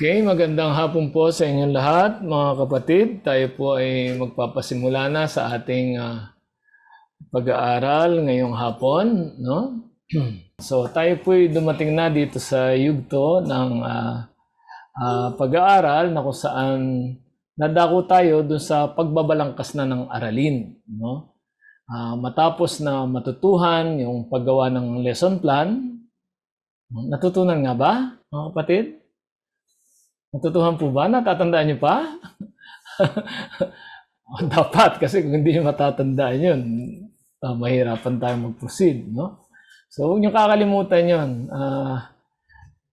Okay, magandang hapon po sa inyong lahat, mga kapatid. Tayo po ay magpapasimula na sa ating pag-aaral ngayong hapon, no? So tayo po ay dumating na dito sa yugto ng pag-aaral na kung saan nadako tayo dun sa pagbabalangkas na ng aralin, no? Matapos na matutuhan yung paggawa ng lesson plan, natutunan nga ba, mga kapatid? Natutuhan po ba? Natatandaan niyo pa? Dapat, kasi kung hindi niyo matatandaan yun, mahirapan tayo mag-proceed, no? So, huwag niyo kakalimutan yun.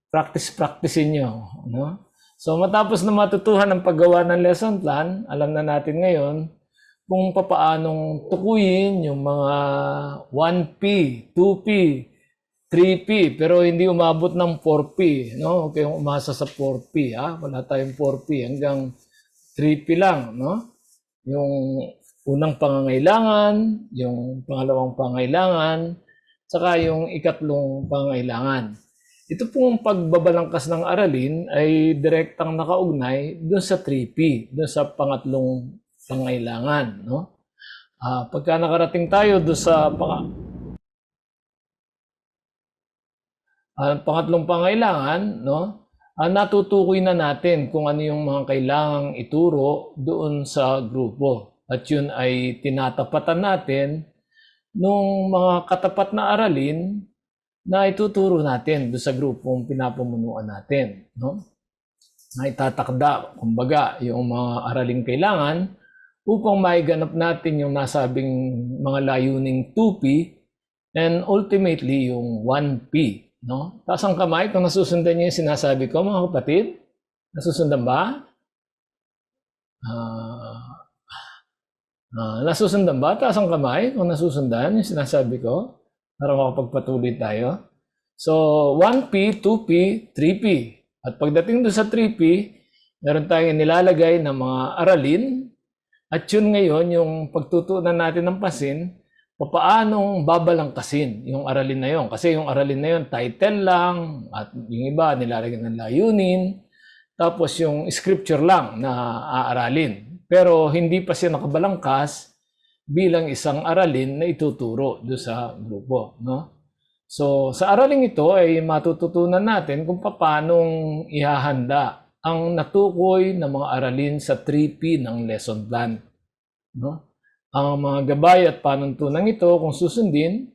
Practice-practicein niyo, no? So, matapos na matutuhan ang paggawa ng lesson plan, alam na natin ngayon kung papaanong tukuyin yung mga 1P, 2P, 3P, pero hindi umabot ng 4P, no? Huwag kayong umasa sa 4P, ha? Wala tayong 4P, hanggang 3P lang, no? Yung unang pangangailangan, yung pangalawang pangangailangan, saka yung ikatlong pangangailangan. Ito pong pagbabalangkas ng aralin ay direktang nakaugnay doon sa 3P, doon sa pangatlong pangangailangan, no? Pagka nakarating tayo doon sa pangatlong pangailangan, no? Natutukoy na natin kung ano yung mga kailangang ituro doon sa grupo. At yun ay tinatapatan natin nung mga katapat na aralin na ituturo natin doon sa grupong pinapumunuan natin, no? Na itatakda, kumbaga, yung mga araling kailangan upang maiganap natin yung nasabing mga layuning 2P and ultimately yung 1P. No? Taas ang kamay kung nasusundan niyo yung sinasabi ko, mga kapatid. Nasusundan ba? Nasusundan ba? Taas ang kamay kung nasusundan yung sinasabi ko para makapagpatuloy tayo. So, 1P, 2P, 3P. At pagdating doon sa 3P, meron tayong nilalagay ng mga aralin. At yun ngayon, yung pagtutunan natin ng pansin, paanong babalangkasin yung aralin na yun. Kasi yung aralin na yun, title lang, at yung iba, nilalagyan ng layunin, tapos yung scripture lang na aaralin. Pero hindi pa siya nakabalangkas bilang isang aralin na ituturo doon sa grupo, no? So, sa araling ito ay matututunan natin kung paanong ihahanda ang natukoy na mga aralin sa 3P ng lesson plan, no? Ang mga gabay at panuntunan ito, kung susundin,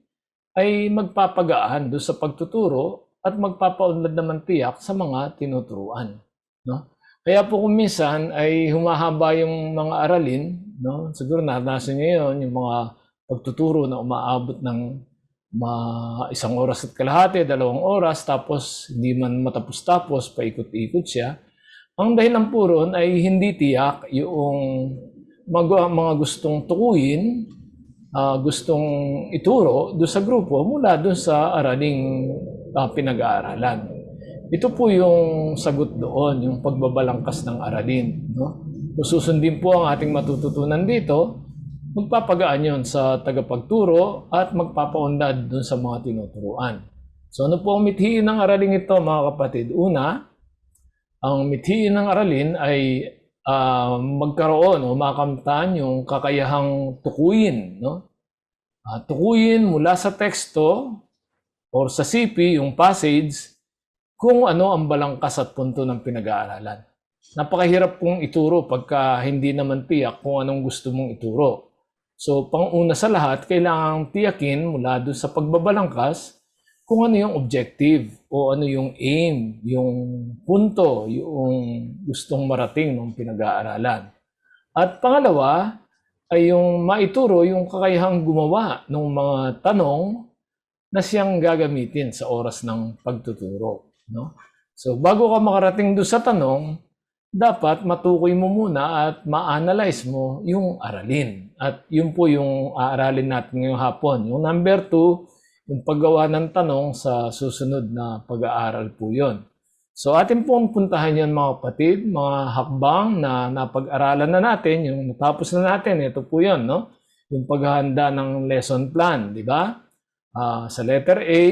ay magpapagaan doon sa pagtuturo at magpapaunlad naman tiyak sa mga tinuturuan, no? Kaya po kung minsan ay humahaba yung mga aralin, no? Siguro naranasan niyo yun, yung mga pagtuturo na umaabot ng isang oras at kalahati, 2 oras, tapos hindi man matapos-tapos, paikot-ikot siya. Ang dahilan po ron ay hindi tiyak yung mga gustong tukuyin, gustong ituro doon sa grupo mula doon sa araling pinag-aaralan. Ito po yung sagot doon, yung pagbabalangkas ng aralin, no? Kung susundin po ang ating matututunan dito, magpapagaan yon sa tagapagturo at magpapaunlad doon sa mga tinuturuan. So ano po ang mithiin ng araling ito, mga kapatid? Una, ang mithiin ng aralin ay magkaroon o makamtan yung kakayahang tukuyin, no? Tukuyin mula sa teksto or sa CP, yung passage, kung ano ang balangkas at punto ng pinag-aaralan. Napakahirap pong ituro pagka hindi naman tiyak kung anong gusto mong ituro. So, pang-una sa lahat, kailangang tiyakin mula doon sa pagbabalangkas kung ano yung objective o ano yung aim, yung punto, yung gustong marating ng pinag-aaralan. At pangalawa ay yung maituro yung kakayahang gumawa ng mga tanong na siyang gagamitin sa oras ng pagtuturo, no? So bago ka makarating doon sa tanong, dapat matukoy mo muna at ma-analyze mo yung aralin. At yun po yung aaralin natin ngayong hapon. Yung number 2, yung paggawa ng tanong sa susunod na pag-aaral po yun. So atin pong puntahan yun, mga kapatid, mga hakbang na napag-aralan na natin, yung natapos na natin, ito po yun, no? Yung paghahanda ng lesson plan, di ba? Sa letter A,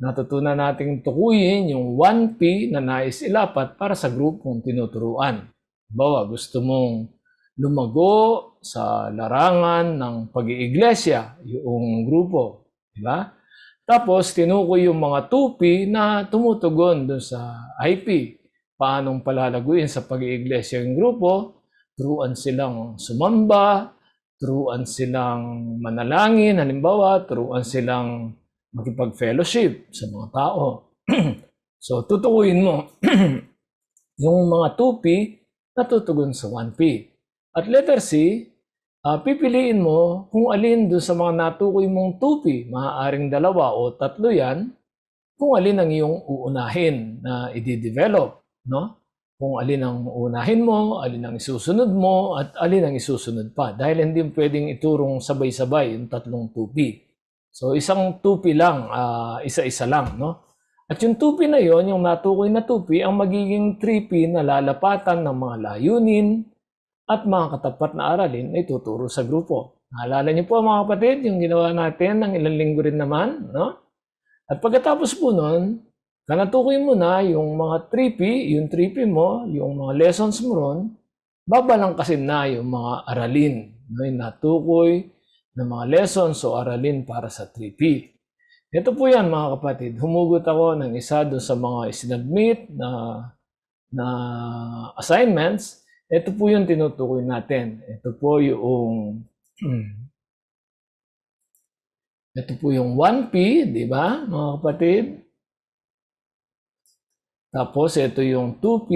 natutunan nating tukuyin yung 1P na nais ilapat para sa grupong tinuturuan. Bawa, gusto mong lumago sa larangan ng pag-iiglesia, yung grupo. Diba? Tapos, tinukoy yung mga 2P na tumutugon doon sa IP. Paanong palalaguin sa pag-iiglesia yung grupo? Turuan silang sumamba, turuan silang manalangin, halimbawa, turuan silang makipag-fellowship sa mga tao. So, tutukuyin mo yung mga 2P na tutugon sa 1P. At letter C, pipiliin mo kung alin doon sa mga natukoy mong 2P, maaaring 2 o 3 yan, kung alin ang iyong uunahin na i-develop, no? Kung alin ang uunahin mo, alin ang isusunod mo, at alin ang isusunod pa. Dahil hindi pwedeng iturong sabay-sabay yung tatlong 2P. So, isang 2P lang, isa-isa lang, no? At yung 2P na yon, yung natukoy na 2P, ang magiging 3P na lalapatan ng mga layunin at mga katapat na aralin ay tuturo sa grupo. Naalala niyo po mga kapatid, yung ginawa natin ng ilang linggo rin naman, no? At pagkatapos po nun, kanatukoy mo na yung mga 3P, yung 3P mo, yung mga lessons mo ron, babalangkasin na yung mga aralin, no? Yung natukoy ng mga lessons o aralin para sa 3P. Ito po yan mga kapatid, humugot ako ng isa doon sa mga isinadmit na assignments. Ito po yung tinutukoy natin. Ito po yung 1P, di ba mga kapatid? Tapos ito yung 2P.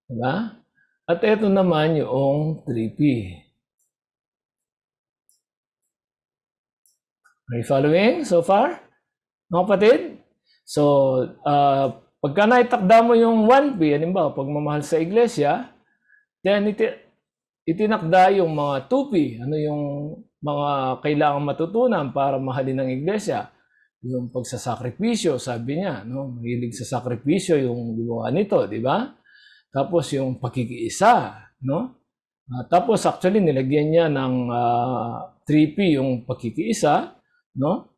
Di ba? At ito naman yung 3P. Are you following so far, mga kapatid? So, pagka naitakda mo yung 1P, halimbawa, pagmamahal sa iglesia, then itinakda yung mga 2P. Ano yung mga kailangang matutunan para mahalin ng iglesia? Yung pagsasakripisyo, sabi niya, no? Mahilig sa sakripisyo yung gumawa nito, di ba? Tapos yung pakikiisa, no? Tapos actually nilagyan niya ng 3P yung pakikiisa, no?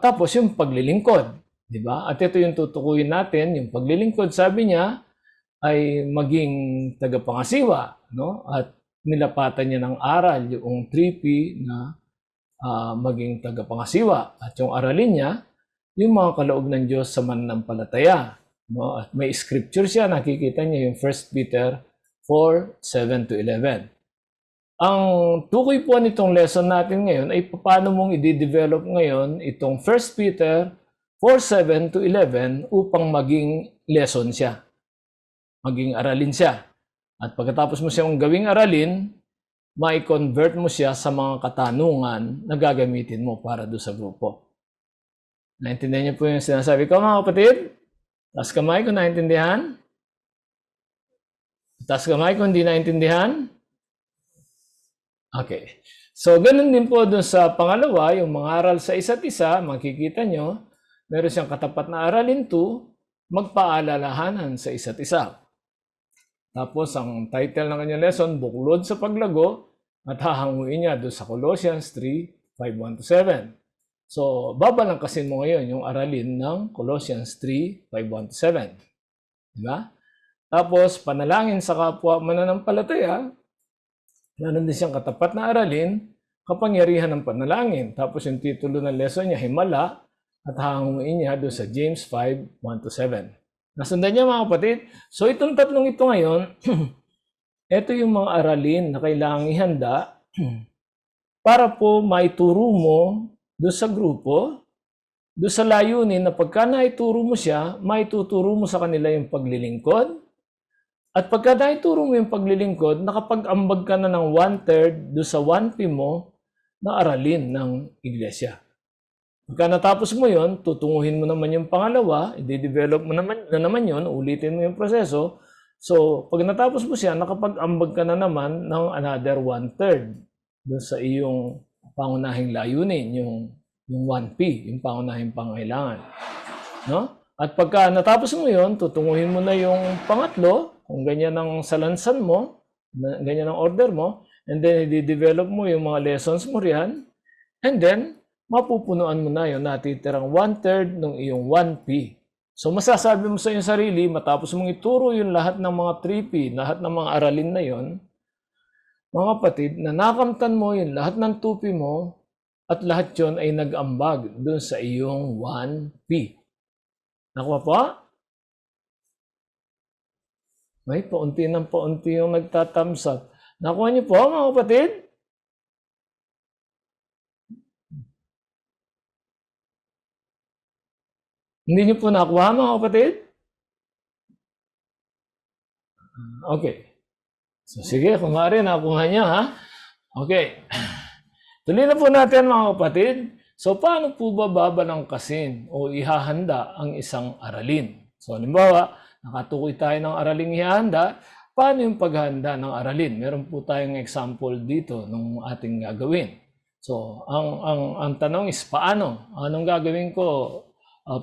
Tapos yung paglilingkod, di ba? At ito yung tutukuyin natin, yung paglilingkod, sabi niya ay maging tagapangasiwa, no? At nilapatan niya ng aral yung 3P na maging tagapangasiwa. At yung aralin niya, yung mga kaloob ng Diyos sa mananampalataya, no? At may scripture siya, nakikita niya yung 1 Peter 4:7-11. Ang tukoy po nitong lesson natin ngayon ay paano mong i-develop ngayon itong 1 Peter 4:7-11 upang maging lesson siya. Maging aralin siya. At pagkatapos mo siyang gawing aralin, mai-convert mo siya sa mga katanungan na gagamitin mo para doon sa grupo. Naintindihan niyo po yung sinasabi ko mga kapatid? Taas kamay kung naintindihan. Taas kamay kung hindi naintindihan. Okay. So, ganun din po dun sa pangalawa, yung mga aral sa isa't isa, makikita nyo, meron siyang katapat na aralin 2, magpaalalahanan sa isa't isa. Tapos, ang title ng kanyang lesson, Buklod sa Paglago, at hahanguin niya doon sa Colossians 3:5-7. So, babalangkasin mo ngayon yung aralin ng Colossians 3:5-7. Diba? Tapos, panalangin sa kapwa mananampalataya, meron din siyang katapat na aralin, kapangyarihan ng panalangin. Tapos yung titulo ng lesson niya, Himala, at hahanguin niya doon sa James 5:1-7. Nasundan niya mga kapatid? So itong tatlong ito ngayon, ito yung mga aralin na kailangang ihanda para po maituro mo doon sa grupo, doon sa layunin na pagka naituro mo siya, maituturo mo sa kanila yung paglilingkod. At pagka naituro mo yung paglilingkod, nakapag-ambag ka na ng 1/3 doon sa 1P mo na aralin ng iglesia. Pagka natapos mo yon, tutunguhin mo naman yung pangalawa, i-develop mo naman yon, ulitin mo yung proseso. So, pag natapos mo siya, nakapag-ambag ka na naman ng another 1/3 doon sa iyong pangunahing layunin, yung 1P, yung pangunahing pangailangan. No? At pagka natapos mo yon, tutunguhin mo na yung pangatlo, kung ganyan ang salansan mo, ganyan ang order mo, and then i-develop mo yung mga lessons mo riyan, And then, mapupunuan mo na yung natitirang 1/3 ng iyong 1P. So, masasabi mo sa iyong sarili, matapos mong ituro yung lahat ng mga 3P, lahat ng mga aralin na yon, mga kapatid, na nakamtan mo yung lahat ng 2P mo, at lahat yon ay nag-ambag doon sa iyong 1P. Nakuha po? May paunti ng paunti yung nagtathumbs up. Nakuha niyo po, mga kapatid? Hindi niyo po nakuha, mga kapatid? Okay. So, sige, kung maaari, nakuha niya, ha? Okay. Tuloy na po natin, mga kapatid. So, paano po ba babalangkasin o ihahanda ang isang aralin? So, halimbawa, nakatukoy tayo ng araling ihahanda. Paano yung paghahanda ng aralin? Meron po tayong example dito ng ating gagawin. So, ang tanong is paano? Anong gagawin ko,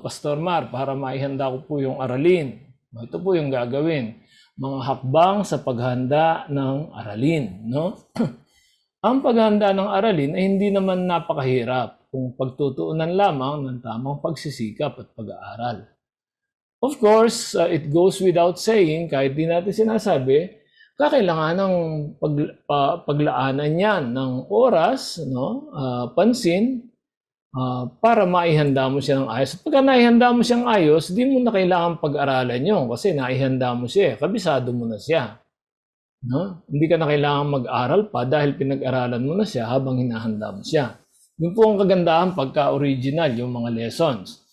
Pastor Mar, para maihanda ko po yung aralin? Ito po yung gagawin. Mga hakbang sa paghahanda ng aralin, no? Ang paghahanda ng aralin ay hindi naman napakahirap kung pagtutuunan lamang ng tamang pagsisikap at pag-aaral. Of course, it goes without saying, kahit di natin sinasabi, kakailangan ng paglaanan yan ng oras, no? Pansin, para maihanda mo siya ng ayos. At pagka naihanda mo siyang ayos, di mo na kailangan pag-aralan yun kasi naihanda mo siya, kabisado mo na siya. No? Hindi ka na kailangan mag-aral pa dahil pinag-aralan mo na siya habang hinahanda mo siya. Yun po ang kagandahan pagka-original yung mga lessons.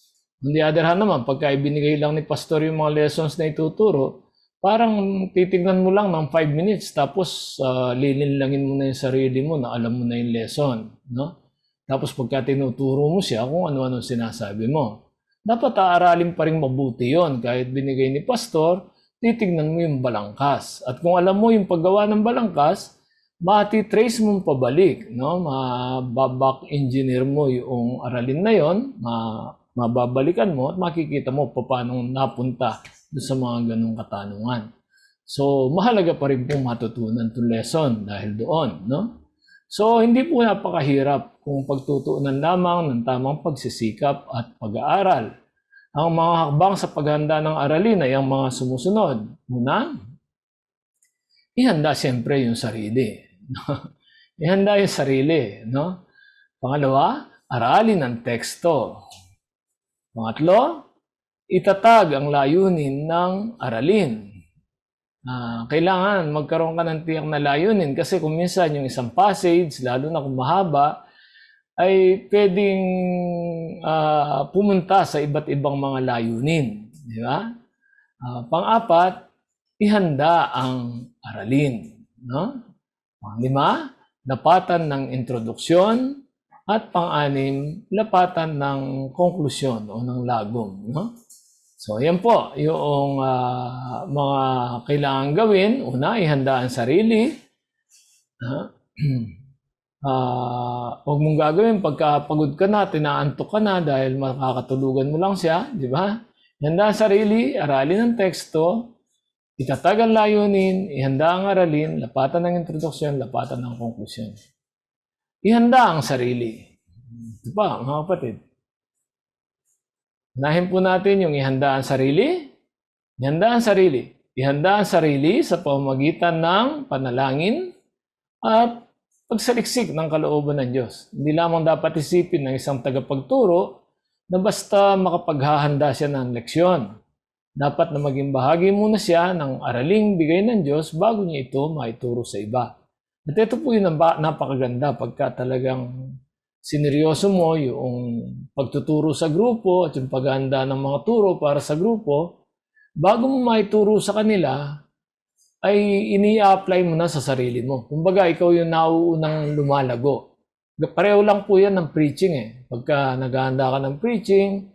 On the other hand naman, pagka ibinigay lang ni Pastor yung mga lessons na ituturo, parang titignan mo lang ng 5 minutes tapos lilinlangin mo na yung sarili mo na alam mo na yung lesson. No? Tapos pagka tinuturo mo siya kung ano-ano sinasabi mo. Dapat aaralin pa rin mabuti yon kahit binigay ni Pastor, titignan mo yung balangkas. At kung alam mo yung paggawa ng balangkas, mati-trace mo pabalik, no? Back engineer mo yung aralin na yon, mababalikan mo at makikita mo paano napunta sa mga ganung katanungan. So, mahalaga pa rin pong matutunan itong lesson dahil doon, no? So, hindi po napakahirap kung pagtutuunan lamang ng tamang pagsisikap at pag-aaral. Ang mga hakbang sa paghahanda ng aralin ay ang mga sumusunod. Una, ihanda siyempre yung sarili. Ihanda yung sarili, no? Pangalawa, aralin ang teksto. Pangatlo, itatag ang layunin ng aralin. Kailangan magkaroon ka ng tiyak na layunin kasi kung minsan yung isang passage, lalo na kung mahaba, ay pwedeng pumunta sa iba't ibang mga layunin. Di ba? Pang-apat, ihanda ang aralin. No? Pang-lima, lapatan ng introduksyon. At pang-anim, lapatan ng konklusyon o ng lagom. No? So, yan po yung mga kailangan gawin. Una, ihanda ang sarili. Huwag mong gagawin pagka pagod ka na, tinaantok ka na dahil makakatulugan mo lang siya. Di ba? Ihanda ang sarili, aralin ang teksto, itatag ang layunin, ihanda ang aralin, lapatan ng introduksyon, lapatan ng konklusyon. Ihanda ang sarili. Ito pa, mga kapatid. Unahin po natin yung ihanda ang sarili. Ihanda ang sarili. Ihanda ang sarili sa pamamagitan ng panalangin at pagsaliksik ng kalooban ng Diyos. Hindi lamang dapat isipin ng isang tagapagturo na basta makapaghahanda siya ng leksyon. Dapat na maging bahagi muna siya ng araling bigay ng Diyos bago niya ito maituro sa iba. At ito po yung napakaganda pagka talagang sineryoso mo yung pagtuturo sa grupo at yung paghahanda ng mga turo para sa grupo, bago mo maituro sa kanila, ay ini-apply mo na sa sarili mo. Kumbaga, ikaw yung nauunang lumalago. Pareho lang po yan ng preaching eh. Pagka naghahanda ka ng preaching,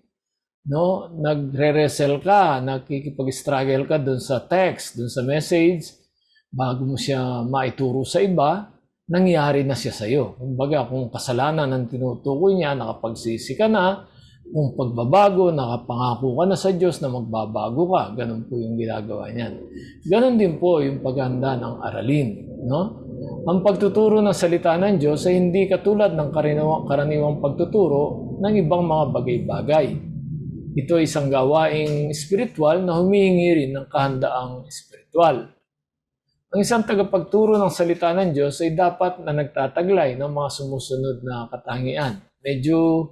no, nagre-wrestle ka, nakikipag-struggle ka dun sa text, dun sa message, bago mo siya maituro sa iba, nangyari na siya sa iyo. Kumbaga, kung kasalanan ang tinutukoy niya, nakapagsisi ka na, kung pagbabago, nakapangako ka na sa Diyos na magbabago ka. Ganun po yung ginagawa niyan. Ganun din po yung paghahanda ng aralin. No? Ang pagtuturo ng salita ng Diyos ay hindi katulad ng karaniwang pagtuturo ng ibang mga bagay-bagay. Ito ay isang gawaing spiritual na humihingi rin ng kahandaang spiritual. Ang isang tagapagturo ng salita ng Diyos ay dapat na nagtataglay ng mga sumusunod na katangian. Medyo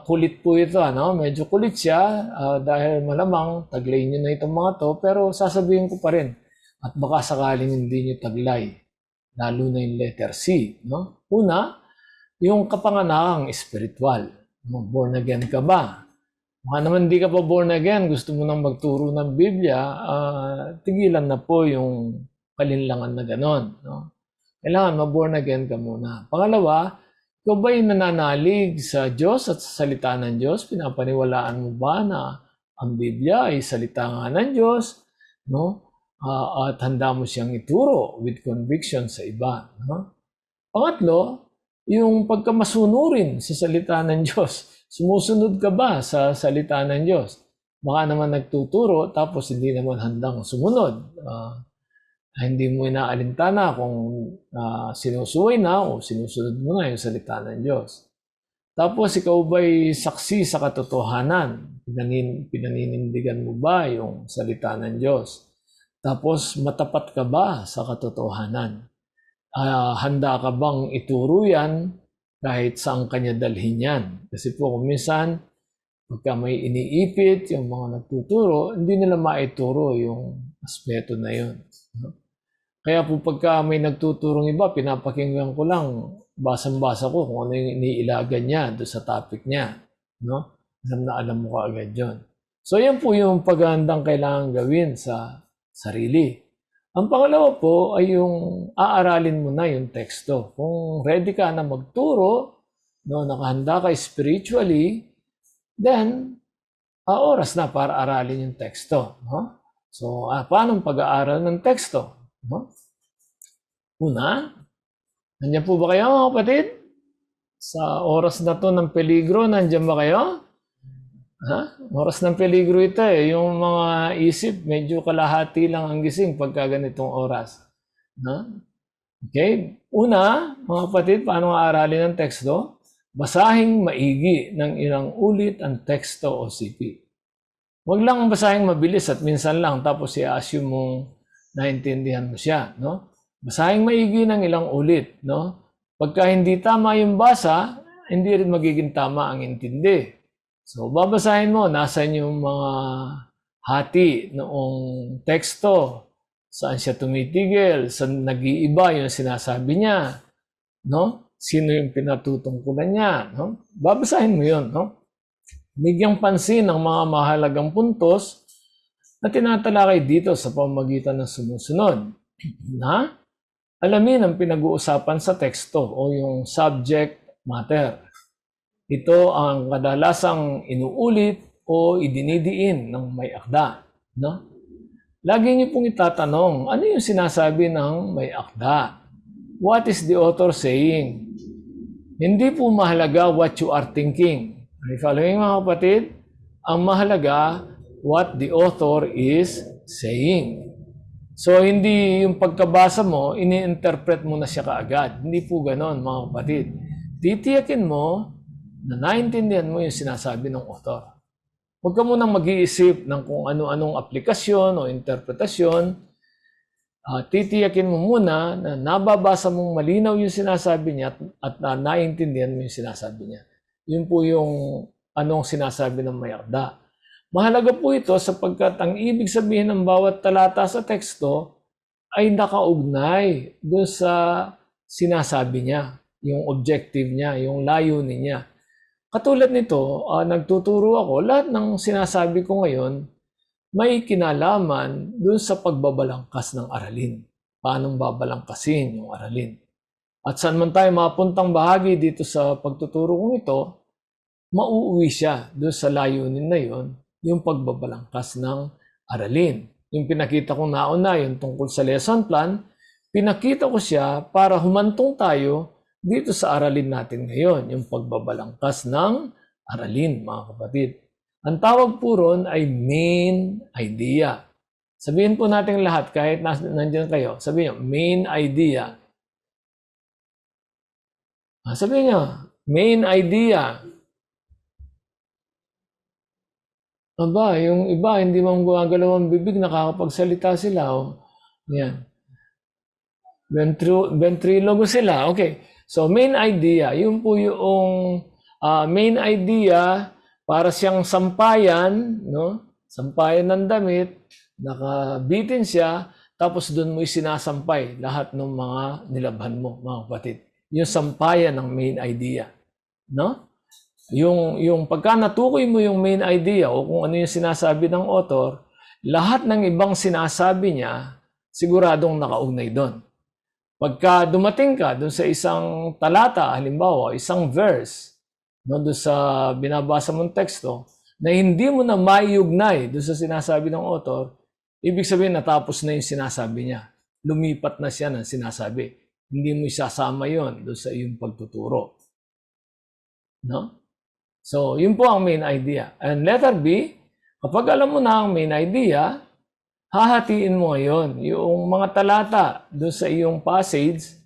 kulit po ito, ano? Medyo kulit siya dahil malamang taglay niyo na itong mga to, pero sasabihin ko pa rin at baka sakaling hindi niyo taglay, lalo na yung letter C. No? Una, yung kapanganakang spiritual. Born again ka ba? Baka naman di ka pa born again, gusto mo nang magturo ng Biblia, tigilan na po yung kalinlangan na ganon. No? Kailangan ma-born again ka muna. Pangalawa, ikaw ba'y nananalig sa Diyos at sa salita ng Diyos? Pinapaniwalaan mo ba na ang Biblia ay salita nga ng Diyos? No? At handa mo siyang ituro with conviction sa iba. No? Pangatlo, yung pagkamasunurin sa salita ng Diyos. Sumusunod ka ba sa salita ng Diyos? Baka naman nagtuturo tapos hindi naman handang sumunod. Hindi mo inaalintana kung sinusuway na o sinusunod mo na yung salita ng Diyos. Tapos ikaw ba'y saksi sa katotohanan? Pinaninindigan mo ba yung salita ng Diyos? Tapos matapat ka ba sa katotohanan? Handa ka bang ituro yan kahit saan kanya dalhin yan? Kasi po kung minsan, pagka may iniipit yung mga nagtuturo, hindi nila maituro yung aspeto na yun. Kaya po pagka may nagtuturong iba, pinapakinggan ko lang, basang-basa ko kung ano yung iniilagan niya doon sa topic niya. No? Alam mo kaagad yun. So yan po yung paghandang kailangan gawin sa sarili. Ang pangalawa po ay yung aaralin mo na yung teksto. Kung ready ka na magturo, no, nakahanda ka spiritually, then oras na para aralin yung teksto. No? So, paano pag-aaral ng teksto? No? Una, nandiyan po ba kayo mga kapatid? Sa oras na to ng peligro, nandiyan ba kayo? Oras ng peligro ito eh. Yung mga isip, medyo kalahati lang ang gising pagka ganitong oras. Okay? Una, mga kapatid, paano aaralin ang teksto? Basahing maigi ng ilang ulit ang teksto o CP. Huwag lang basahing mabilis at minsan lang tapos i-assume mong naintindihan mo siya. No? Basahing maigi ng ilang ulit. No? Pagka hindi tama yung basa, hindi rin magiging tama ang intindi. So, babasahin mo, nasan yung mga hati noong teksto, saan siya tumitigil, saan nag-iiba yung sinasabi niya, no? Sino yung pinatutungkulan niya, no? Babasahin mo yun, no? Bigyang pansin ang mga mahalagang puntos na tinatalakay dito sa pamamagitan ng sumusunod. Na, alamin ang pinag-uusapan sa teksto o yung subject matter. Ito ang kadalasang inuulit o idinidiin ng may akda. No? Lagi niyo pong itatanong, ano yung sinasabi ng may akda? What is the author saying? Hindi po mahalaga what you are thinking. Are you following mga kapatid? Ang mahalaga, what the author is saying. So, hindi yung pagkabasa mo, ini-interpret mo na siya kaagad. Hindi po ganon mga kapatid. Titiyakin mo na naintindihan mo yung sinasabi ng author. Huwag ka munang mag-iisip ng kung ano-anong aplikasyon o interpretasyon. Titiyakin mo muna na nababasa mong malinaw yung sinasabi niya at naintindihan mo yung sinasabi niya. Yun po yung anong sinasabi ng may akda. Mahalaga po ito sapagkat ang ibig sabihin ng bawat talata sa teksto ay nakaugnay doon sa sinasabi niya, yung objective niya, yung layunin niya. Katulad nito, nagtuturo ako, lahat ng sinasabi ko ngayon may kinalaman dun sa pagbabalangkas ng aralin. Paano babalangkasin yung aralin. At saan man tayo mapuntang bahagi dito sa pagtuturo kong ito, mauuwi siya dun sa layunin na yon, yung pagbabalangkas ng aralin. Yung pinakita kong nauna, yung tungkol sa lesson plan, pinakita ko siya para humantong tayo dito sa aralin natin ngayon, yung pagbabalangkas ng aralin, mga kapatid. Ang tawag po ron ay main idea. Sabihin po natin lahat, kahit nandiyan kayo, sabihin nyo, main idea. Sabihin nyo, main idea. Aba, yung iba, hindi man gumagalaw ang bibig, nakakapagsalita sila. Oh. Yan. Ventrilogo sila. Okay. So, main idea. Yun po yung main idea para siyang sampayan, no? Sampayan ng damit, nakabitin siya, tapos doon mo isinasampay lahat ng mga nilabhan mo, mga kapatid. Yung sampayan ng main idea. No? Yung pagka natukoy mo yung main idea o kung ano yung sinasabi ng author, lahat ng ibang sinasabi niya, siguradong nakaugnay doon. Pagka dumating ka doon sa isang talata, halimbawa, isang verse, no, doon sa binabasa mong teksto, na hindi mo na maiugnay doon sa sinasabi ng author, ibig sabihin natapos na yung sinasabi niya. Lumipat na siya ng sinasabi. Hindi mo isasama yon doon sa iyong pagtuturo. No? So, yun po ang main idea. And letter B, kapag alam mo na ang main idea, hahatiin mo ngayon yung mga talata doon sa iyong passage,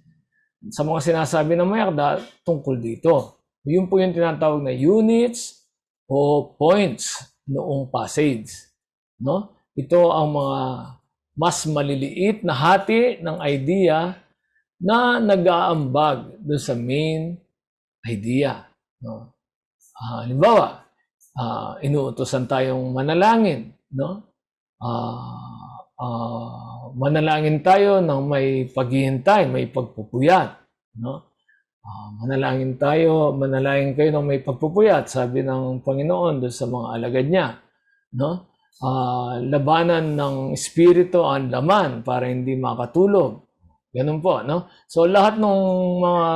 sa mga sinasabi ng mayakda tungkol dito. Yun po yung tinatawag na units o points noong passage. No? Ito ang mga mas maliliit na hati ng idea na nag-aambag doon sa main idea. No? Halimbawa, inuutosan tayong manalangin, no? Manalangin tayo ng may paghihintay, may pagpupuyat, no? Manalangin kayo ng may pagpupuyat, sabi ng Panginoon doon sa mga alagad niya, no? Labanan ng espiritu ang laman para hindi makatulog. Ganun po, no? So lahat ng mga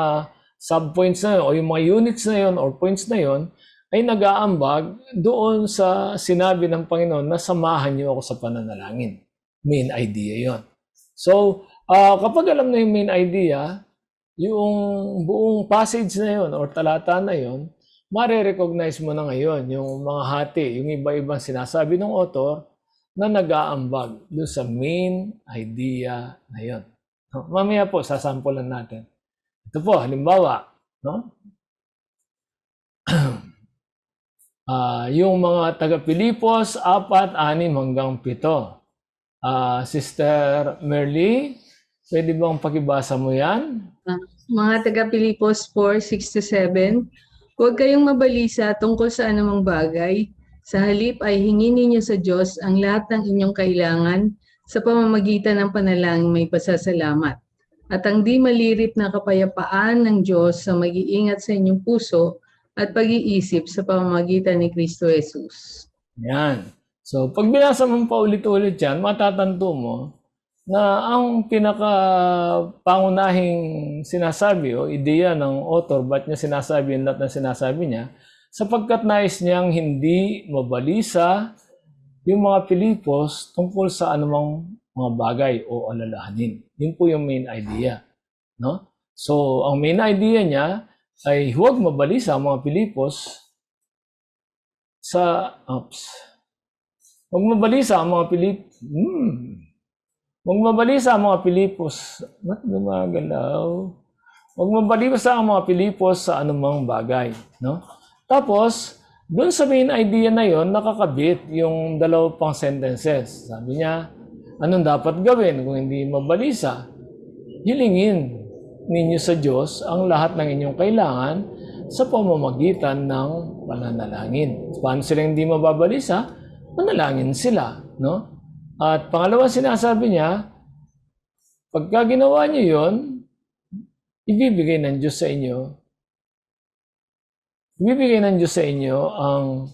subpoints na yun, o yung mga units na yun or points na yun ay nag-aambag doon sa sinabi ng Panginoon na samahan niyo ako sa pananalangin. Main idea yon. So, kapag alam na yung main idea, yung buong passage na yon or talata na yon, mare-recognize mo na ngayon yung mga hati, yung iba-ibang sinasabi ng author na nag-aambag doon sa main idea na yon. Mamaya po, sasampulan natin. Ito po, halimbawa, no? Yung mga taga-Pilipos, 4, 6 hanggang 7. Sister Merly, pwede bang pakibasa mo yan? Mga taga-Pilipos 4, 6-7, huwag kayong mabalisa tungkol sa anumang bagay. Sa halip ay hingin ninyo sa Diyos ang lahat ng inyong kailangan sa pamamagitan ng panalangin may pasasalamat. At ang di malirip na kapayapaan ng Diyos sa mag-iingat sa inyong puso at pag-iisip sa pamamagitan ni Kristo Jesus. Yan. So, pag binasa mo paulit-ulit yan, matatanto mo na ang pinaka-pangunahing sinasabi o ideya ng author, ba't niya sinasabi yung lahat ng sinasabi niya, sapagkat nais niyang hindi mabalisa yung mga Pilipos tungkol sa anumang mga bagay o alalahanin. Yun po yung main idea. No? So, ang main idea niya ay huwag mabalisa ang mga Pilipos sa... Huwag mabalisa ang mga Huwag mabalisa ang mga Pilipos. Ba't gumagalaw? Huwag mabalisa ang mga Pilipos sa anumang bagay. No? Tapos, doon sa main idea na yon, nakakabit yung dalawang pang sentences. Sabi niya, anong dapat gawin kung hindi mabalisa? Hilingin ninyo sa Diyos ang lahat ng inyong kailangan sa pamamagitan ng pananalangin. Paano sila hindi mababalisa? Manalangin sila. No? At pangalawang sinasabi niya, pagka ginawa niyo yon, ibibigay ng Diyos sa inyo ang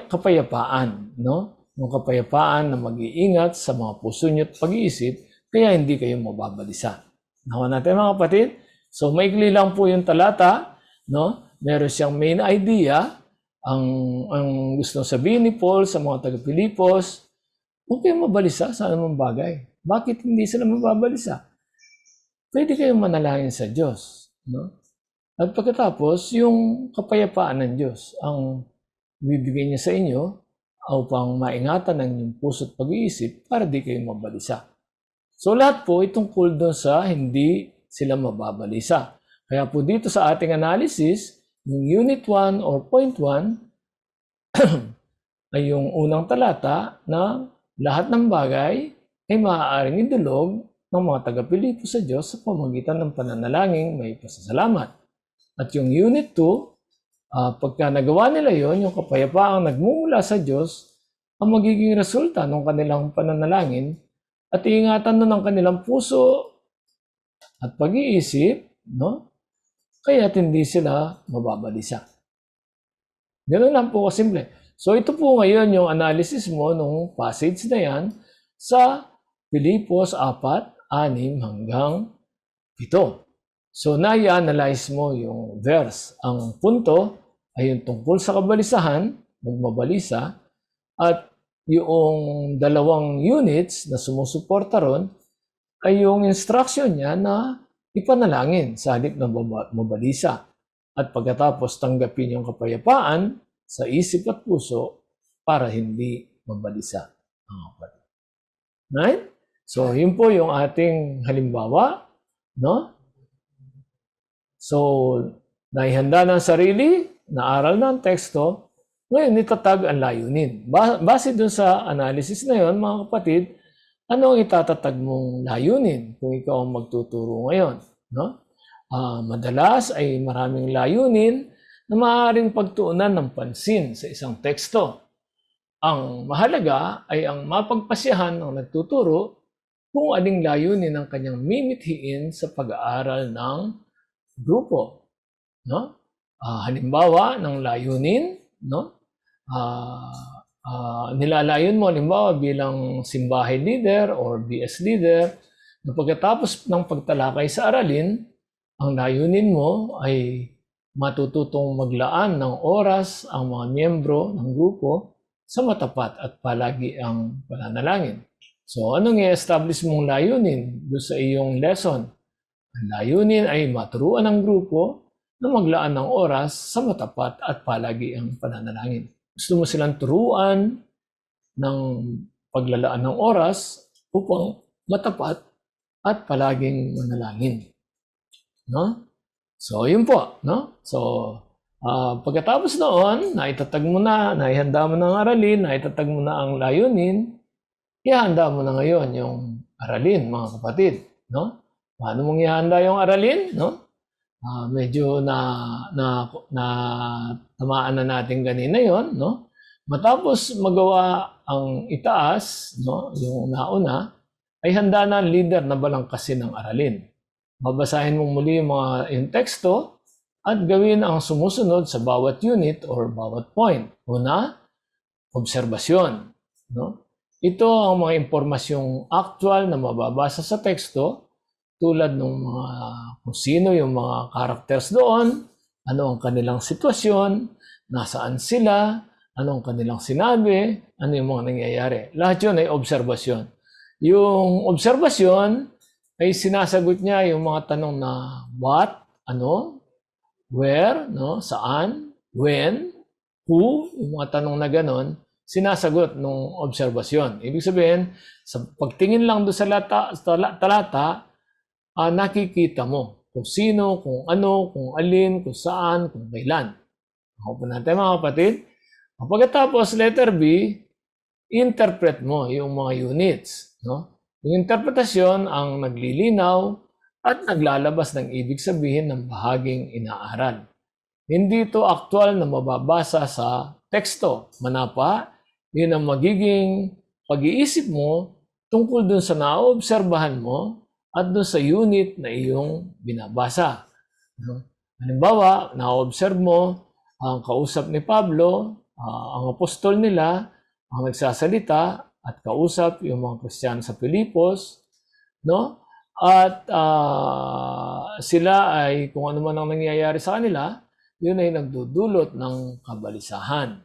kapayapaan, no? Yung kapayapaan na mag-iingat sa mga puso niyo at pag-iisip, kaya hindi kayo mababalisa. Nakuha natin mga kapatid. So maikli lang po yung talata, no? Meron siyang main idea, ang gusto sabihin ni Paul sa mga taga-Pilipos, huwag kayong mabalisa sa anumang bagay. Bakit hindi sila mababalisa? Pwede kayong manalangin sa Diyos, no? At pagkatapos, yung kapayapaan ng Diyos ang bibigay niya sa inyo upang maingatan ng inyong puso at pag-iisip para di kayo mabalisa. So lahat po itong tungkol doon sa hindi sila mababalisa. Kaya po dito sa ating analysis, yung Unit 1 or Point 1 ay yung unang talata na lahat ng bagay ay maaaring idulog ng mga taga-Pilipos sa Diyos sa pamamagitan ng pananalangin may pasasalamat. At yung Unit 2, pagka nagawa nila yon, yung kapayapaang nagmumula sa Diyos ang magiging resulta ng kanilang pananalangin at iingatan nun ng kanilang puso at pag-iisip, no? Kaya't hindi sila mababalisa. Ganun lang po kasimple. So ito po ngayon yung analysis mo nung passage na yan sa Pilipos 4:6 hanggang 7. So na-analyze mo yung verse. Ang punto ay yung tungkol sa kabalisahan, magmabalisa, at yung dalawang units na sumusuporta ron ay yung instruction niya na ipanalangin sa halip na mabalisa. At pagkatapos tanggapin yung kapayapaan sa isip at puso para hindi mabalisa. Right? So, yun po yung ating halimbawa, no? So, naihanda ng sarili, naaral ng teksto, ngayon itatag ang layunin. Base dun sa analysis na yon, mga kapatid, ano ang itatatag mong layunin kung ikaw ang magtuturo ngayon? No? Madalas ay maraming layunin na maaaring pagtuunan ng pansin sa isang teksto. Ang mahalaga ay ang mapagpasyahan ng nagtuturo kung aling layunin ang kanyang mimithiin sa pag-aaral ng grupo. No? Halimbawa ng layunin, no? Nilalayon mo halimbawa bilang simbahay leader or BS leader na pagkatapos ng pagtalakay sa aralin, ang layunin mo ay matututong maglaan ng oras ang mga miyembro ng grupo sa matapat at palagi ang pananalangin. So, anong i-establish mong layunin doon sa iyong lesson? Ang layunin ay maturuan ng grupo na maglaan ng oras sa matapat at palagi ang pananalangin. Gusto mo silang turuan ng paglalaan ng oras upang matapat at palaging manalangin. No? So, yun po. No? So, pagkatapos noon, naitatag mo na, naihanda mo na ang aralin, naitatag mo na ang layunin, ihanda mo na ngayon yung aralin, mga kapatid. No? Paano mong ihanda yung aralin? No? Medyo tamaan na natin kanina yon, no? Matapos magawa ang itaas, no, yung nauna, ay handa na ang leader na balangkasin ng aralin. Babasahin mo muli yung teksto at gawin ang sumusunod sa bawat unit or bawat point. Una, obserbasyon. No? Ito ang mga impormasyong actual na mababasa sa teksto tulad ng mga kung sino yung mga characters doon, ano ang kanilang sitwasyon, nasaan sila, ano ang kanilang sinabi, ano yung mga nangyayari. Lahat yun ay obserbasyon. Yung obserbasyon ay sinasagot niya yung mga tanong na what, ano, where, no, saan, when, who, yung mga tanong na ganon, sinasagot ng obserbasyon. Ibig sabihin, sa pagtingin lang doon sa talata, nakikita mo kung sino, kung ano, kung alin, kung saan, kung kailan. Ako po natin mga kapatid. Pagkatapos, letter B, interpret mo yung mga units. No? Yung interpretasyon ang naglilinaw at naglalabas ng ibig sabihin ng bahaging inaaral. Hindi ito aktual na mababasa sa teksto. Manapa, yun ang magiging pag-iisip mo tungkol dun sa naobserbahan mo at doon sa unit na iyong binabasa. Halimbawa, na-observe mo ang kausap ni Pablo, ang apostol nila, ang nagsasalita at kausap yung mga Kristiyano sa Pilipos, no? At sila ay kung ano man ang nangyayari sa kanila, yun ay nagdudulot ng kabalisahan,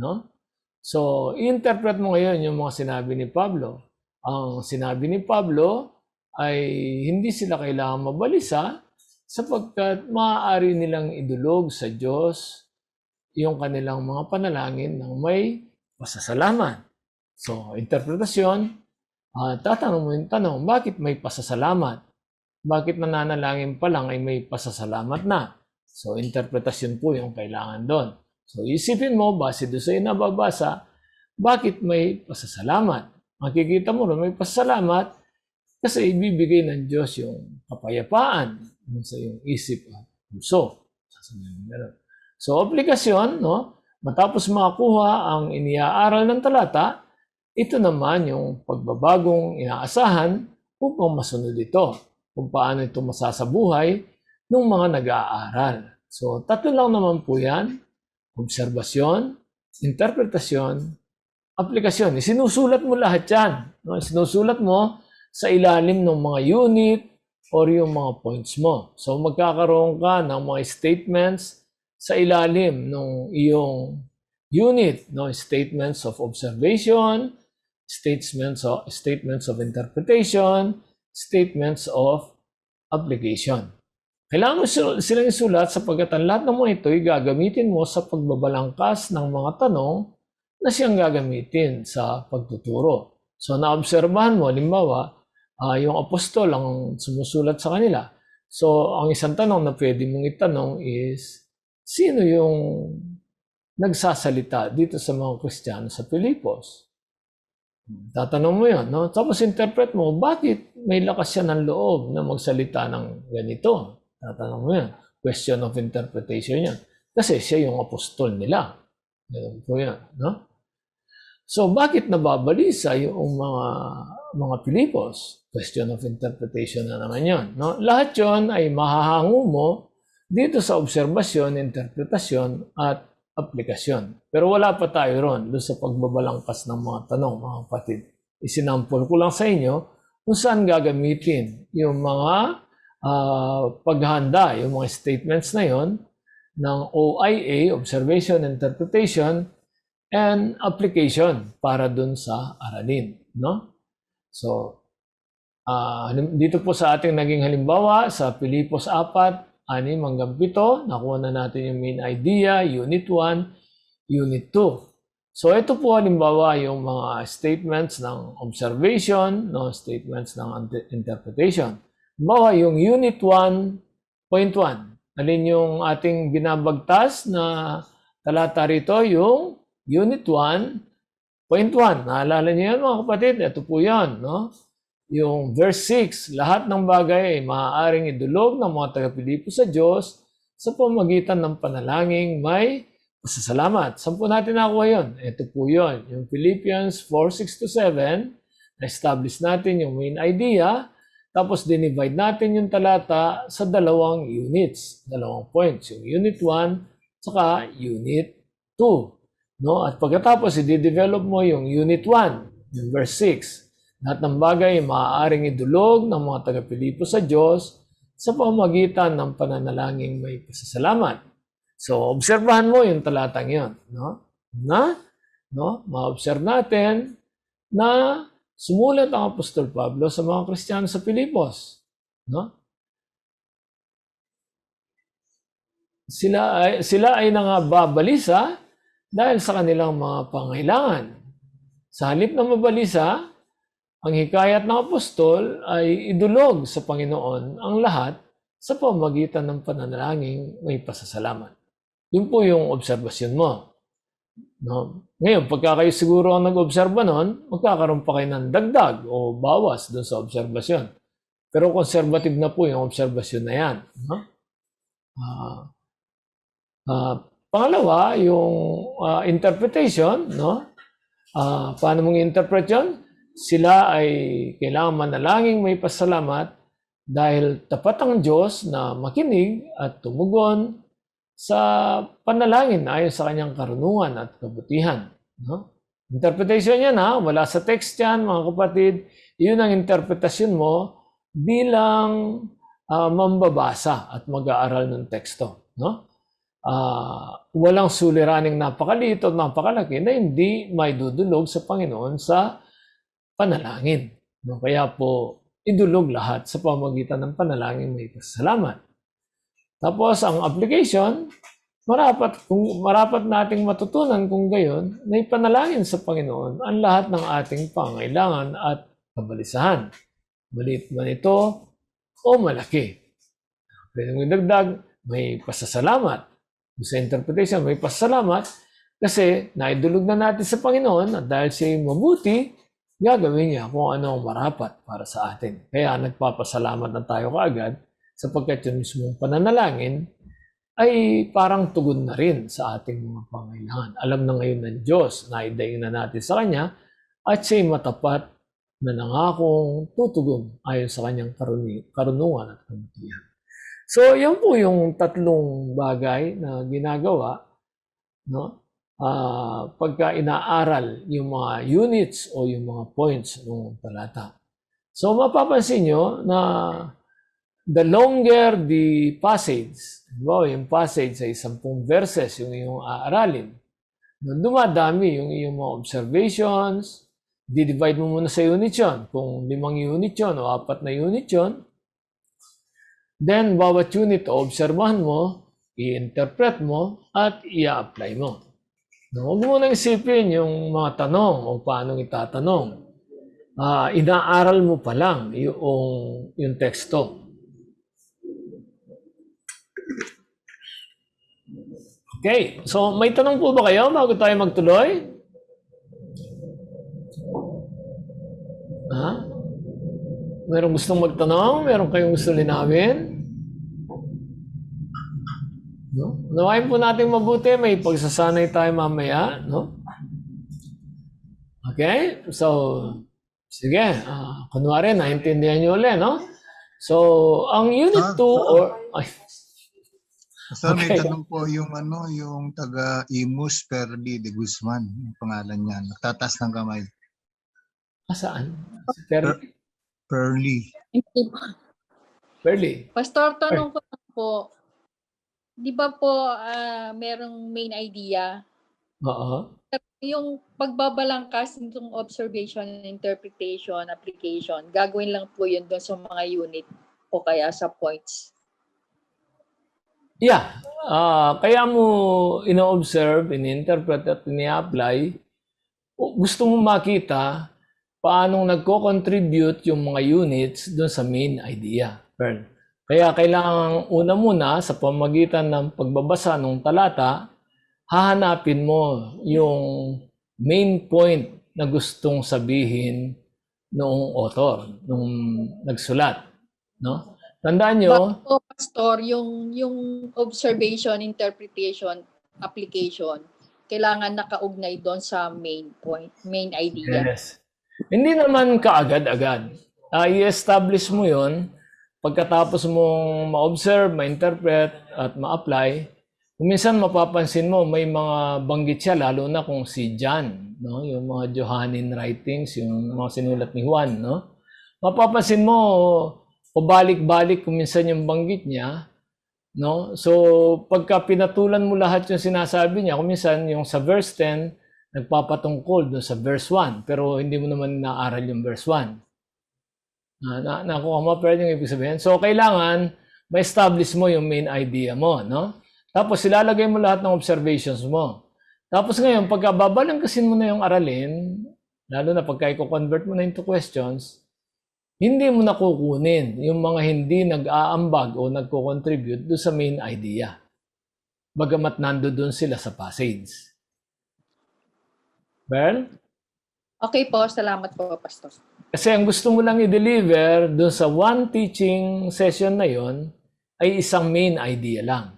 no? So, interpret mo ngayon yung mga sinabi ni Pablo. Ang sinabi ni Pablo ay hindi sila kailangan mabalisa sapagkat maaari nilang idulog sa Diyos yung kanilang mga panalangin ng may pasasalamat. So, interpretasyon, tatanong mo yung tanong, bakit may pasasalamat? bakit nananalangin pa lang ay may pasasalamat na? So, interpretasyon po yung kailangan doon. So, isipin mo, base doon sa nababasa, bakit may pasasalamat? Makikita mo na may pasasalamat kasi ibibigay ng Diyos yung kapayapaan sa iyong isip at puso. So, aplikasyon, no? Matapos makakuha ang iniaaral ng talata, ito naman yung pagbabagong inaasahan upang masunod ito, kung paano ito masasabuhay ng mga nag-aaral. So, tatlo lang naman po yan: obserbasyon, interpretasyon, aplikasyon. Sinusulat mo lahat yan. No? Sinusulat mo sa ilalim ng mga unit or yung mga points mo. So, magkakaroon ka ng mga statements sa ilalim ng iyong unit. No? Statements of observation, statements of interpretation, statements of application. Kailangan mo silang isulat sapagkat ang lahat ng mga ito ay gagamitin mo sa pagbabalangkas ng mga tanong na siyang gagamitin sa pagtuturo. So, naobserbahan mo, halimbawa, yung apostol ang sumusulat sa kanila. So, ang isang tanong na pwede mong itanong is, sino yung nagsasalita dito sa mga Kristiyano sa Filipos? Tatanong mo yun, no? Tapos interpret mo, bakit may lakas siya ng loob na magsalita ng ganito? Tatanong mo yan. Question of interpretation yan. Kasi siya yung apostol nila. Ganun po yan, no? So, bakit nababalisa yung mga Pilipos? Question of interpretation na naman yun, no? Lahat yun ay mahahango mo dito sa obserbasyon, interpretasyon, at aplikasyon. Pero wala pa tayo ron doon sa pagbabalangkas ng mga tanong, mga kapatid. Isinampol ko lang sa inyo kung saan gagamitin yung mga paghahanda, yung mga statements na yon ng OIA, Observation, Interpretation, and Application para dun sa aralin. No? So, dito po sa ating naging halimbawa, sa Filipos 4, 6 hanggang 7, nakuha na natin yung main idea, Unit 1, Unit 2. So, ito po halimbawa yung mga statements ng observation, no, statements ng interpretation. Halimbawa, yung Unit 1.1. Alin yung ating binabagtas na talata rito? Yung Unit 1.1. Naalala niyo yan mga kapatid? Ito po yan, no? Yung verse 6, lahat ng bagay ay maaaring idulog ng mga taga-Pilipos sa Diyos sa pamamagitan ng panalangin may pasasalamat. Saan po natin nakuha yun? Ito po yun. Yung Philippians 4:6-7, na-establish natin yung main idea, tapos dinivide natin yung talata sa dalawang units, dalawang points. Yung Unit 1 saka Unit 2. No? At pagkatapos, i-develop mo yung Unit 1, yung verse 6. Lahat ng bagay ay maaaring idulog ng mga taga-Pilipos sa Diyos sa pamamagitan ng pananalangin may pasasalamat. So, obserbahan mo yung talatang yun. No? Ma-observe natin na sumulat ang Apostol Pablo sa mga Kristiyano sa Filipos. No? Sila ay nangababalisa dahil sa kanilang mga pangailangan. Sa halip na mabalisa, ang hikayat ng apostol ay idulog sa Panginoon ang lahat sa pamamagitan ng pananalangin may pasasalamat. Yun po yung obserbasyon mo. No? Ngayon, pagka kayo siguro ang nag-obserba nun, magkakaroon pa kayo ng dagdag o bawas doon sa obserbasyon. Pero conservative na po yung obserbasyon na yan. No? Pangalawa, yung interpretation. No? Paano mong interpret yun? Sila ay kailangan manalangin may pasalamat dahil tapat ang Diyos na makinig at tumugon sa panalangin ayon sa kanyang karunungan at kabutihan. No? Interpretation yan wala sa text yan mga kapatid. Yun ang interpretasyon mo bilang mambabasa at mag-aaral ng teksto. No? Walang suliraning napakaliit o napakalaki na hindi may dudulog sa Panginoon sa panalangin. No? Kaya po, idulog lahat sa pamamagitan ng panalangin may pasasalamat. Tapos, ang application, marapat nating matutunan kung gayon na ipanalangin sa Panginoon ang lahat ng ating pangailangan at kabalisahan. Maliit man ito o malaki. Pwede mong idagdag, may pasasalamat. Sa interpretation, may pasasalamat kasi naidulog na natin sa Panginoon at dahil siya mabuti, gagawin niya kung ano ang marapat para sa atin. Kaya nagpapasalamat na tayo kaagad sapagkat yung mismong pananalangin ay parang tugon na rin sa ating mga pangailangan. Alam na ngayon ng Diyos na idayin na natin sa Kanya at siya'y matapat na nangakong tutugon ayon sa Kanyang karunungan at kabutihan. So, yan po yung tatlong bagay na ginagawa, no? Pagka inaaral yung mga units o yung mga points ng talata. So, mapapansin nyo na the longer the passage, yung passage ay 10 verses yung iyong aaralin, dumadami yung iyong mga observations, di-divide mo muna sa unit yun. Kung 5 unit yun o 4 na unit yun, then bawat unit obserbahan mo, i-interpret mo, at i-apply mo. Huwag mo nang isipin yung mga tanong o paano itatanong. Inaaral mo pa lang yung teksto. Okay, so may tanong po ba kayo bago tayo magtuloy? Merong gustong magtanong? Meron kayong gusto linawin? No? Nawain po natin mabuti, may pagsasanay tayo mamaya, no? Okay? So, sige, kunwari, naintindihan nyo ulit, no? So, ang unit 2 or... Sir, may tanong po yung yung taga Imus Perli de Guzman, yung pangalan niya. Nagtatas ng kamay. Saan? Perli. Perli. Pastor, tanong ko lang po, di ba po merong main idea? Oo. Yung pagbabalangkas nitong observation, interpretation, application, gagawin lang po yun doon sa mga unit o kaya sa points? Yeah. Kaya mo ino-observe, ini-interpret at ini-apply, gusto mo makita paano nagko-contribute yung mga units doon sa main idea. Kaya kailangan una muna sa pamamagitan ng pagbabasa ng talata, hahanapin mo yung main point na gustong sabihin noong author, nung nagsulat, no? Tandaan nyo, Bago, Pastor, yung observation, interpretation, application, kailangan nakaugnay doon sa main point, main idea. yes. Hindi naman kaagad-agad. I-establish mo yon pagkatapos mong ma-observe, ma-interpret, at ma-apply. Minsan mapapansin mo, may mga banggit siya, lalo na kung si John, no? Yung mga Johannine writings, yung mga sinulat ni Juan, no? Mapapansin mo, pabalik-balik kung minsan yung banggit niya, no? So, pagka pinatulan mo lahat yung sinasabi niya, kung minsan yung sa verse 10, nagpapatungkol doon sa verse 1, pero hindi mo naman naaral yung verse 1. Nakuha mo, pero yung ibig sabihin. So, kailangan ma-establish mo yung main idea mo, no? Tapos, ilalagay mo lahat ng observations mo. Tapos ngayon, pagka babalangkasin mo na yung aralin, lalo na pagka i-convert mo na into questions, hindi mo nakukunin yung mga hindi nag-aambag o nagko-contribute doon sa main idea. Bagamat nando doon sila sa passage. Well? Okay po, salamat po, Pastor. Kasi ang gusto mo lang i-deliver doon sa one teaching session na yon ay isang main idea lang.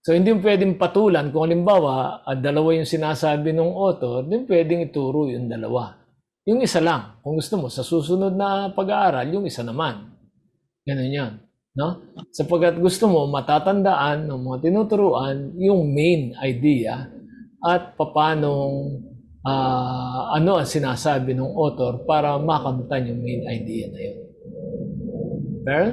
So, hindi mo pwedeng patulan. Kung halimbawa, dalawa yung sinasabi ng author, hindi pwedeng ituro yung dalawa. Yung isa lang. Kung gusto mo, sa susunod na pag-aaral, yung isa naman. Ganun yan. No? Sapagkat gusto mo, matatandaan ng mga tinuturuan yung main idea at papanong ano ang sinasabi ng author para makamtan yung main idea na yun. Pearl?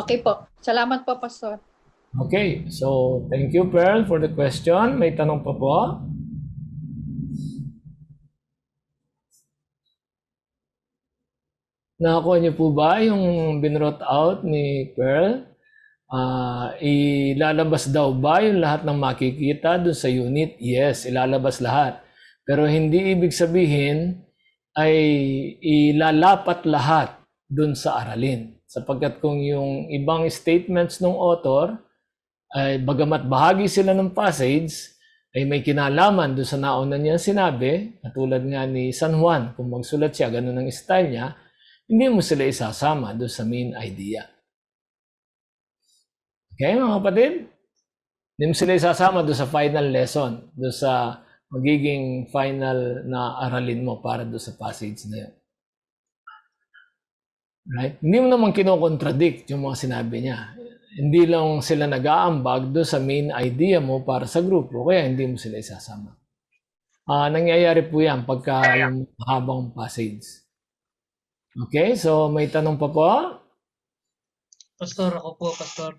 Okay po. Salamat po, Pastor. Okay. So, thank you, Pearl, for the question. May tanong pa po? Nakakuha niyo po ba yung binrot out ni Pearl? Ilalabas daw ba yung lahat ng makikita dun sa unit? Yes, ilalabas lahat. Pero hindi ibig sabihin ay ilalapat lahat dun sa aralin. Sapagkat kung yung ibang statements ng author ay bagamat bahagi sila ng passage, ay may kinalaman doon sa nauna niya sinabi, katulad nga ni San Juan, kung magsulat siya, ganun ang style niya, hindi mo sila isasama doon sa main idea. Okay, mga kapatid? Hindi mo sila isasama doon sa final lesson, doon sa magiging final na aralin mo para doon sa passage na yun. Right? Hindi mo naman kinokontradict yung mga sinabi niya. Hindi lang sila nag-aambag doon sa main idea mo para sa grupo, kaya hindi mo sila isasama. Nangyayari po yan pagka yung habang passage. Okay, so may tanong pa po? Pastor, ako po, Pastor.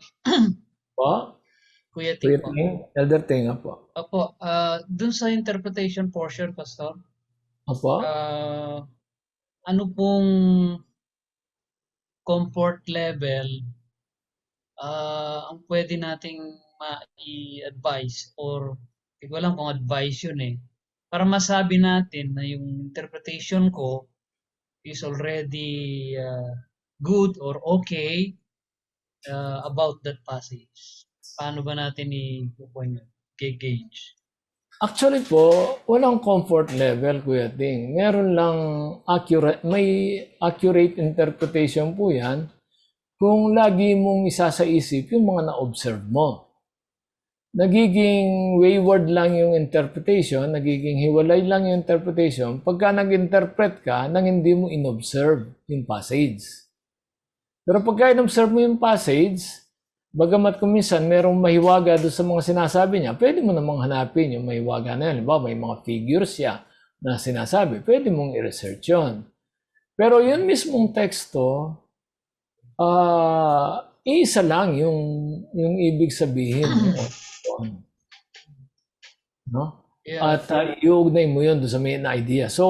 Po? Kuya Ting po. Elder Tinga po. Opo, dun sa interpretation portion, Pastor, Opo? ano pong comfort level ang pwede nating ma-i-advise or hindi ko alam kung advice yun eh. Para masabi natin na yung interpretation ko is already good or okay about that passage. Paano ba natin i-gauge? Actually po, walang comfort level, Kuya Ting. Meron lang may accurate interpretation po yan kung lagi mong isa sa isip yung mga na-observe mo. Nagiging wayward lang yung interpretation, nagiging hiwalay lang yung interpretation pagka nag-interpret ka nang hindi mo inobserve yung passage. Pero pagka inobserve mo yung passage, bagamat kung minsan merong mahiwaga doon sa mga sinasabi niya, pwede mo namang hanapin yung mahiwaga na yan. Halimbawa, may mga figures siya na sinasabi, pwede mong i-research yun. Pero yun mismong teksto, isa lang yung ibig sabihin. No? Yeah. At iugnay mo yun doon sa main idea. So,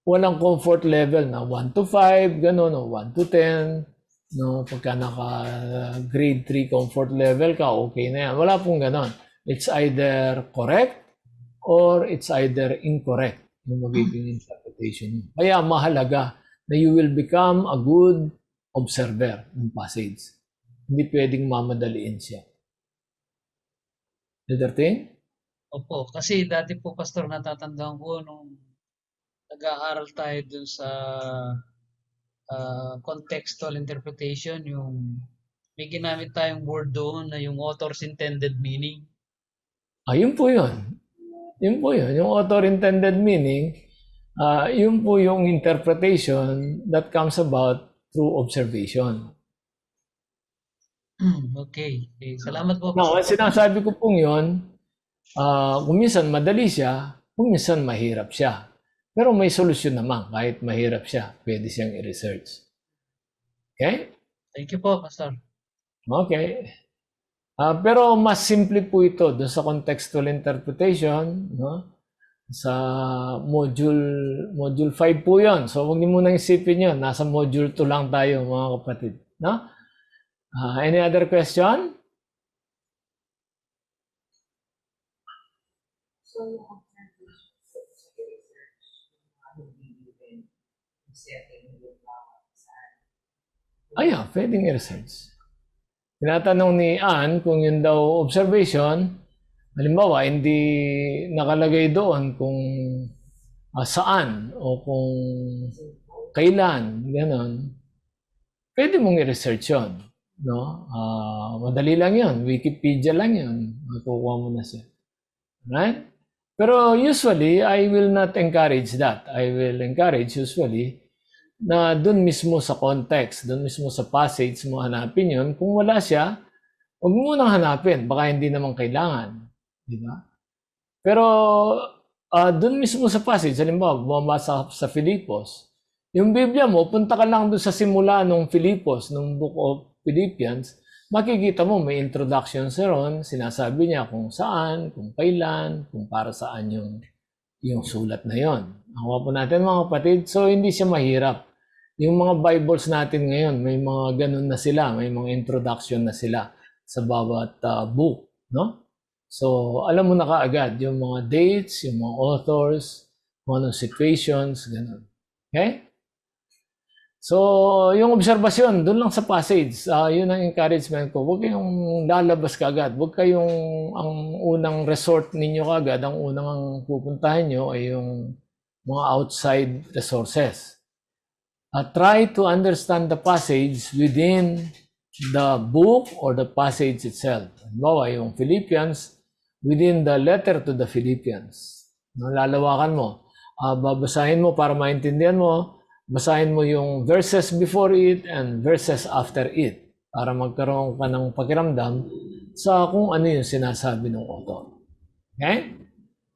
walang comfort level na 1 to 5, gano'n, o 1 to 10. No, pagka naka grade 3 comfort level ka, okay na yan. Wala pong ganon. It's either correct or it's either incorrect yung magiging interpretation. Kaya mahalaga na you will become a good observer ng passage. Hindi pwedeng mamadaliin siya. Elder Ting? Opo, kasi dati po, Pastor, natatandaan ko nung nag-aaral tayo dun sa contextual interpretation, yung may ginamit tayong word doon na yung author's intended meaning. Yun po yun. Yun po yun. Yung author intended meaning, yun po yung interpretation that comes about through observation. Okay. Salamat po. No, sinasabi ko pong yun, kung minsan madali siya, kung minsan mahirap siya. Pero may solusyon naman, kahit mahirap siya, pwede siyang i-research. Okay? Thank you po, Pastor. Okay. Pero mas simple po ito doon sa contextual interpretation, no? Sa module 5 po 'yon. So huwag niyo muna isipin 'yon, nasa module 2 lang tayo, mga kapatid, no? Any other question? Pwedeng i-research. Tinatanong ni Ann kung yun daw observation, halimbawa, hindi nakalagay doon kung saan o kung kailan, gano'n. Pwede mong i-research yun. No? Madali lang yun. Wikipedia lang yun. Makukuha mo na siya. Right? Pero usually, I will not encourage that. I will encourage usually na doon mismo sa context, doon mismo sa passage mo hanapin yun. Kung wala siya, huwag mo nang hanapin. Baka hindi naman kailangan. Di ba? Pero doon mismo sa passage, halimbawa, bumabasa sa Filipos, yung Biblia mo, punta ka lang doon sa simula ng Filipos, ng Book of Philippians, makikita mo may introduction sa ron, sinasabi niya kung saan, kung kailan, kung para saan yung sulat na yon. Nakuha po natin, mga kapatid. So, hindi siya mahirap. Yung mga Bibles natin ngayon, may mga ganun na sila, may mga introduction na sila sa bawat book, no? So, alam mo na kaagad yung mga dates, yung mga authors, kung anong situations, ganun. Okay? So, yung obserbasyon, doon lang sa passage, yun ang encouragement ko. Huwag kayong lalabas kagad. Huwag kayong, ang unang resort ninyo kagad, ang unang pupuntahan nyo ay yung mga outside resources. Try to understand the passage within the book or the passage itself. Halimbawa, yung Philippians, within the letter to the Philippians. Lalawakan mo. Babasahin mo para maintindihan mo. Basahin mo yung verses before it and verses after it para magkaroon ka ng pakiramdam sa kung ano yung sinasabi ng author. Okay?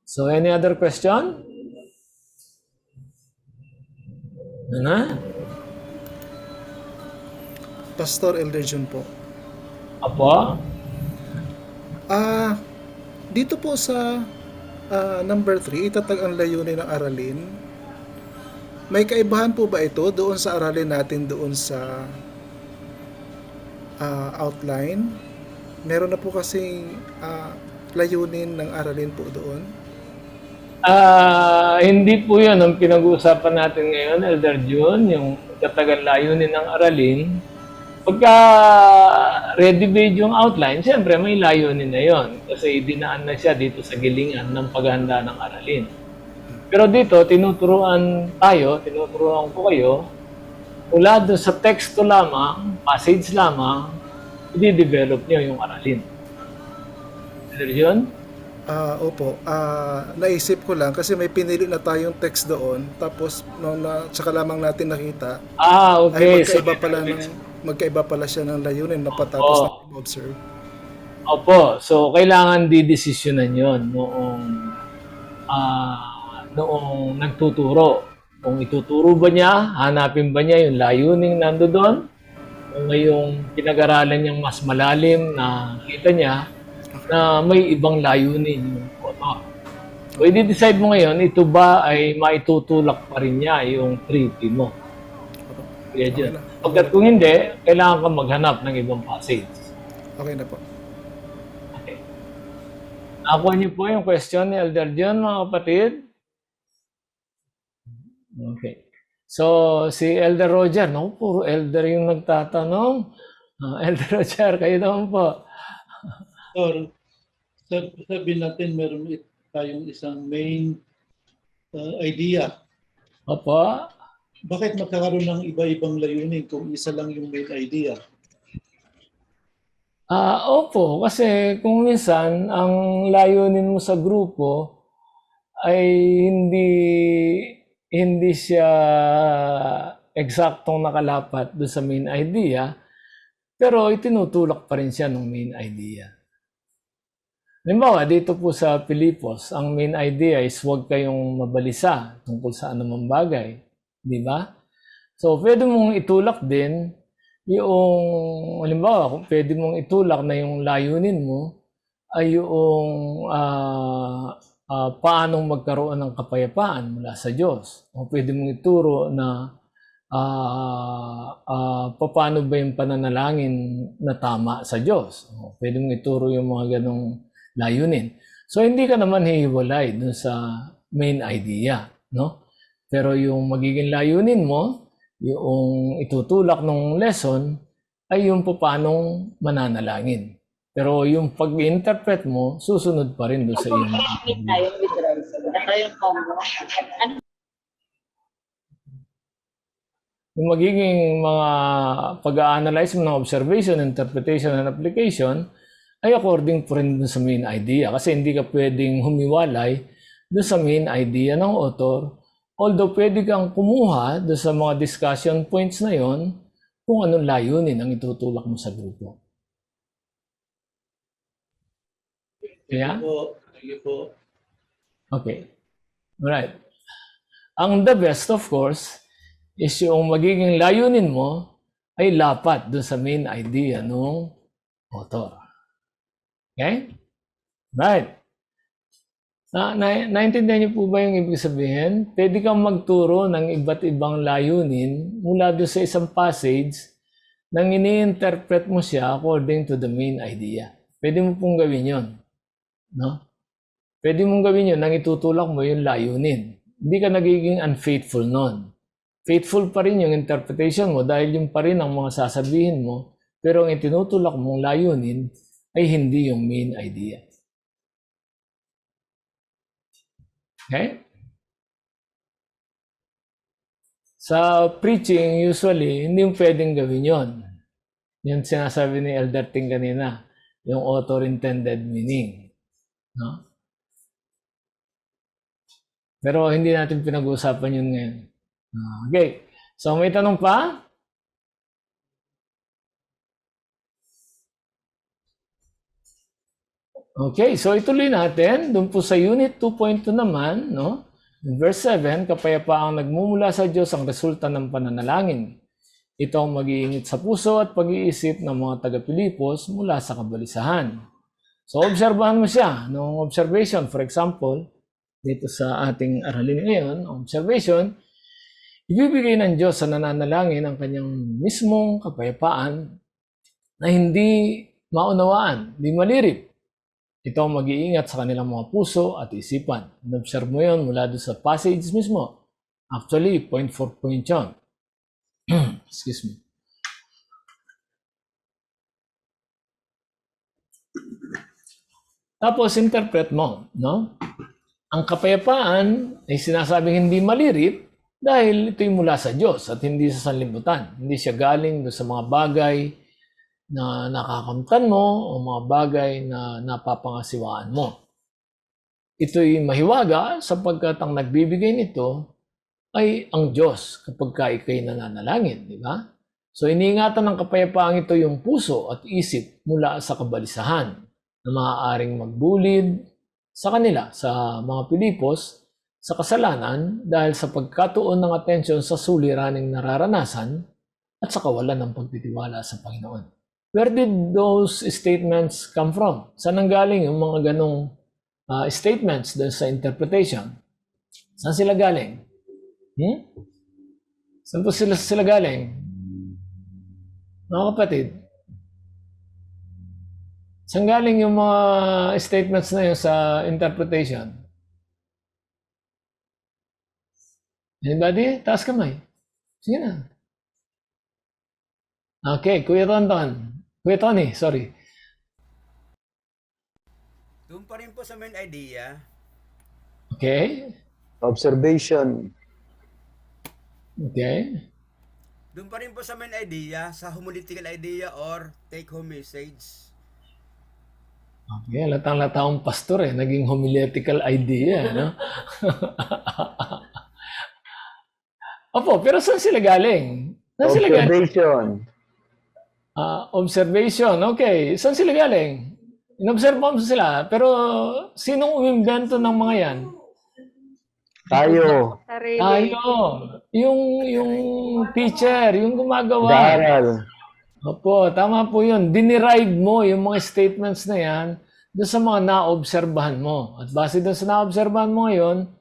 So, any other question? Ano? Pastor Elder John po. Apo? Dito po sa number 3, itatag ang layunin ng aralin. May kaibahan po ba ito doon sa aralin natin doon sa outline? Meron na po kasing layunin ng aralin po doon. Hindi po yun ang pinag-uusapan natin ngayon, Elder June, yung katagang layunin ng aralin. Pagka ready-made yung outline, siyempre may layunin na yon kasi dinaan na siya dito sa gilingan ng paghahanda ng aralin. Pero dito, tinuturuan ko kayo, mula doon sa teksto lamang, passage lamang, i-develop nyo yung aralin. Elder June? Opo. Naisip ko lang kasi may pinili na tayong text doon tapos tsaka lamang natin nakita Okay. ay magkaiba pala siya ng layunin na patapos na observe. Opo. So, kailangan didesisyonan yon noong nagtuturo. Kung ituturo ba niya, hanapin ba niya yung layuning nando doon? Kung ngayong pinag-aralan niyang mas malalim na kita niya na may ibang layunin yung author. So, i-decide mo ngayon, ito ba ay maitutulak pa rin niya yung 3P mo. Kaya dyan. Pagkat kung hindi, kailangan ka maghanap ng ibang passage. Okay na po. Okay. Nakuha niyo po yung question ni Elder John, mga kapatid? Okay. So, si Elder Roger, puro Elder yung nagtatanong. Elder Roger, kayo naman po. Or sabihin natin meron tayong isang main idea. Opo. Bakit magkakaroon ng iba-ibang layunin kung isa lang yung main idea? Opo, kasi kung minsan ang layunin mo sa grupo ay hindi siya eksaktong nakalapat doon sa main idea, pero itinutulak pa rin siya ng main idea. Halimbawa, dito po sa Pilipos, ang main idea is huwag kayong mabalisa tungkol sa anumang bagay. Di ba? So, pwede mong itulak din yung, halimbawa, pwede mong itulak na yung layunin mo ay yung paanong magkaroon ng kapayapaan mula sa Diyos. O pwede mong ituro na paano ba yung pananalangin na tama sa Diyos. O pwede mong ituro yung mga ganong layunin. So, hindi ka naman hihiwalay dun sa main idea, no? Pero yung magiging layunin mo, yung itutulak ng lesson, ay yung paanong mananalangin. Pero yung pag-interpret mo, susunod pa rin doon sa iyong yung magiging mga pag-a-analyze mo ng observation, interpretation, and application ay according po rin doon sa main idea. Kasi hindi ka pwedeng humiwalay doon sa main idea ng author. Although pwede kang kumuha doon sa mga discussion points na yon kung anong layunin ang itutulak mo sa grupo. Yeah? Sige po. Okay. Alright. Ang the best, of course, is yung magiging layunin mo ay lapat doon sa main idea ng author. Okay? Right. Naintindihan niyo po ba yung ibig sabihin? Pwede kang magturo ng iba't ibang layunin mula doon sa isang passage nang ini-interpret mo siya according to the main idea. Pwede mo pong gawin yon, no? Pwede mong gawin yun nang itutulak mo yung layunin. Hindi ka nagiging unfaithful nun. faithful pa rin yung interpretation mo dahil yung pa rin ang mga sasabihin mo, pero ang itinutulak mong layunin ay hindi yung main idea. Okay? Sa preaching, usually, hindi mo pwedeng gawin yon. Yung sinasabi ni Elder Ting kanina, yung author-intended meaning. No? Pero hindi natin pinag-uusapan yun ngayon. Okay. So, may tanong pa? Okay, so ituloy natin. Doon po sa Unit 2.2 naman, no? In verse 7, kapayapaang nagmumula sa Diyos ang resulta ng pananalangin. Ito ang mag-iinit sa puso at pag-iisip ng mga taga-Pilipos mula sa kabalisahan. So, obserbahan mo siya. No? Observation, for example, dito sa ating aralin ngayon, observation, ibibigay ng Diyos sa nananalangin ang kanyang mismong kapayapaan na hindi maunawaan, hindi malirip. Ito ang mag-iingat sa kanilang mga puso at isipan. In-observe mo yun mula doon sa passage mismo. Actually, point for point yun. Excuse me. Tapos, interpret mo, no? Ang kapayapaan ay sinasabing hindi malirip dahil ito'y mula sa Diyos at hindi sa sanlibutan. Hindi siya galing doon sa mga bagay na nakakamtan mo o mga bagay na napapangasiwaan mo. Ito'y mahiwaga sapagkat ang nagbibigay nito ay ang Diyos kapag ka ikay nananalangin, di ba? So iniingatan ng kapayapaang ito yung puso at isip mula sa kabalisahan na maaaring magbulid sa kanila, sa mga Pilipos, sa kasalanan dahil sa pagkatuon ng atensyon sa suliraning nararanasan at sa kawalan ng pagtitiwala sa Panginoon. Where did those statements come from? Saan nanggaling yung mga ganong statements doon sa interpretation? Saan sila galing? Saan po sila galing? Mga kapatid, saan galing yung mga statements na yun sa interpretation? Anybody? Taas kamay. Sige na. Okay, Kuya Tonton. Kuya Tony, sorry. Doon pa rin po sa main idea. Okay. Observation. Okay. Doon pa rin po sa main idea, sa homiletical idea or take-home message. Okay, latang-latang pastor naging homiletical idea, no? Opo, pero saan sila galing? Saan sila galing? Observation. Observation, okay. Saan sila galing? In-observe mo sila, pero sinong umimbento ng mga yan? Tayo. Tayo. Yung teacher, yung gumagawa. Daral. Opo, tama po yun. Dinerive mo yung mga statements na yan doon sa mga naobserbahan mo. At base doon sa naobserbahan mo ngayon,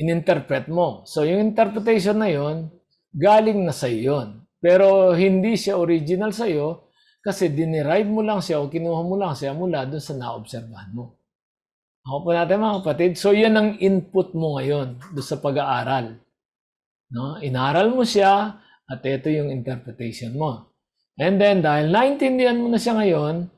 in-interpret mo. So yung interpretation na yun, galing na sa yun. Pero hindi siya original sa iyo kasi dinerive mo lang siya o kinuha mo lang siya mula doon sa naobserbahan mo. Ako po natin mga kapatid. So yan ang input mo ngayon doon sa pag-aaral. No? Inaral mo siya at ito yung interpretation mo. And then dahil naintindihan mo na siya ngayon,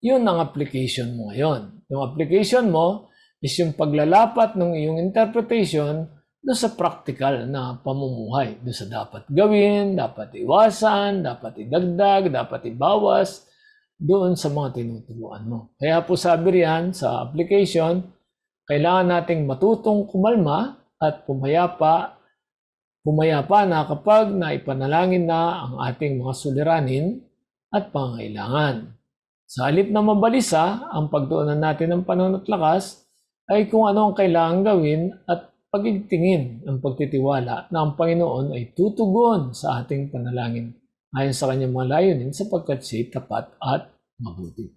yun ang application mo ngayon. Yung application mo is yung paglalapat ng iyong interpretation doon sa practical na pamumuhay. Doon sa dapat gawin, dapat iwasan, dapat idagdag, dapat ibawas, doon sa mga tinuturuan mo. Kaya po sabi riyan sa application, kailangan nating matutong kumalma at pumayapa na kapag naipanalangin na ang ating mga suliranin at pangailangan. Sa halip na mabalisa, ang pagtuunan natin ng panahon at lakas ay kung ano ang kailangan gawin at pagigtingin ang pagtitiwala na ang Panginoon ay tutugon sa ating panalangin ayon sa kanyang mga layunin sapagkat siya'y tapat at mabuti.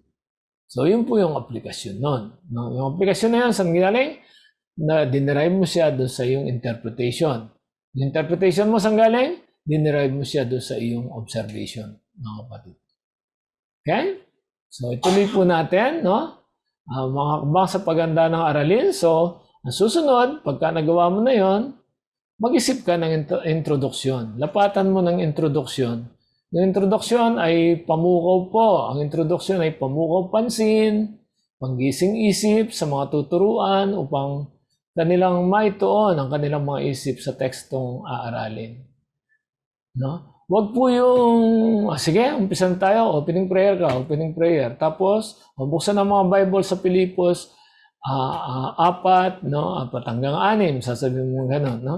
So, yun po yung aplikasyon nun. No? Yung aplikasyon na yan, saan galing? Na dinerive mo siya doon sa iyong interpretation. Yung interpretation mo saan galing? Dinerive mo siya doon sa iyong observation, mga kapatid. Okay? So, ituloy po natin, no? Mga kabang sa paganda ng aralin. So, ang susunod, pagka nagawa mo na yon, mag-isip ka ng introduksyon. Lapatan mo ng introduksyon. Yung introduksyon ay pamukaw po. Ang introduksyon ay pamukaw pansin, panggising isip sa mga tuturuan upang kanilang maituon ang kanilang mga isip sa tekstong aaralin. No? Huwag po yung, sige, umpisan tayo, opening prayer ka, opening prayer. Tapos, buksan ang mga Bible sa Pilipos, 4, no? 4 hanggang 6, sasabihin mo gano'n, no?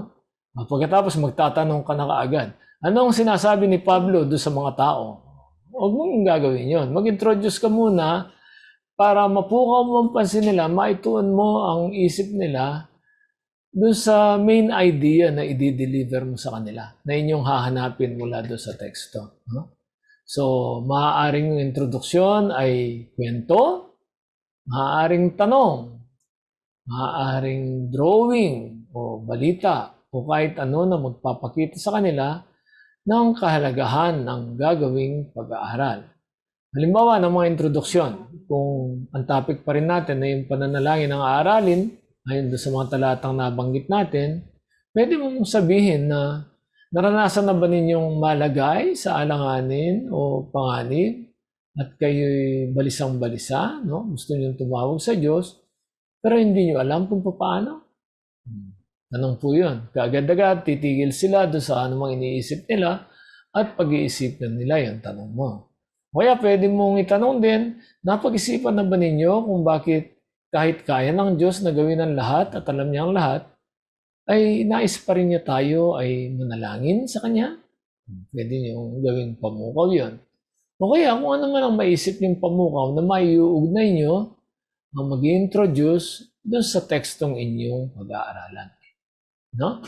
Pagkatapos, magtatanong ka na kaagad. Anong sinasabi ni Pablo doon sa mga tao? Huwag mong gagawin yun. Mag-introduce ka muna para mapukaw mo ang pansin nila, maituon mo ang isip nila doon sa main idea na i-deliver mo sa kanila, na inyong hahanapin mula doon sa teksto. No? So, maaaring yung introduksyon ay kwento, maaaring tanong, maaaring drawing o balita o kahit ano na magpapakita sa kanila ng kahalagahan ng gagawing pag-aaral. Halimbawa ng mga introduksyon, kung ang topic pa rin natin na yung pananalangin ng aaralin, ayon doon sa mga talatang nabanggit natin, pwede mong sabihin na naranasan na ba ninyong malagay sa alanganin o panganib at kayo'y balisang-balisa, no? Gusto niyong tumawag sa Diyos, pero hindi niyo alam kung paano? Tanong po yun. Kaagad-agad, titigil sila doon sa anumang iniisip nila at pag-iisipan nila yung tanong mo. Kaya pwede mong itanong din, napag-isipan na ba ninyo kung bakit kahit kaya ng Diyos na gawin ang lahat at alam niya ang lahat, ay nais pa rin niya tayo ay manalangin sa Kanya? Pwede niyong gawing pamukaw yun. O kaya kung ano man ang maisip niyong pamukaw na maiuugnay niyo ang mag-introduce doon sa tekstong inyong pag-aaralan. No?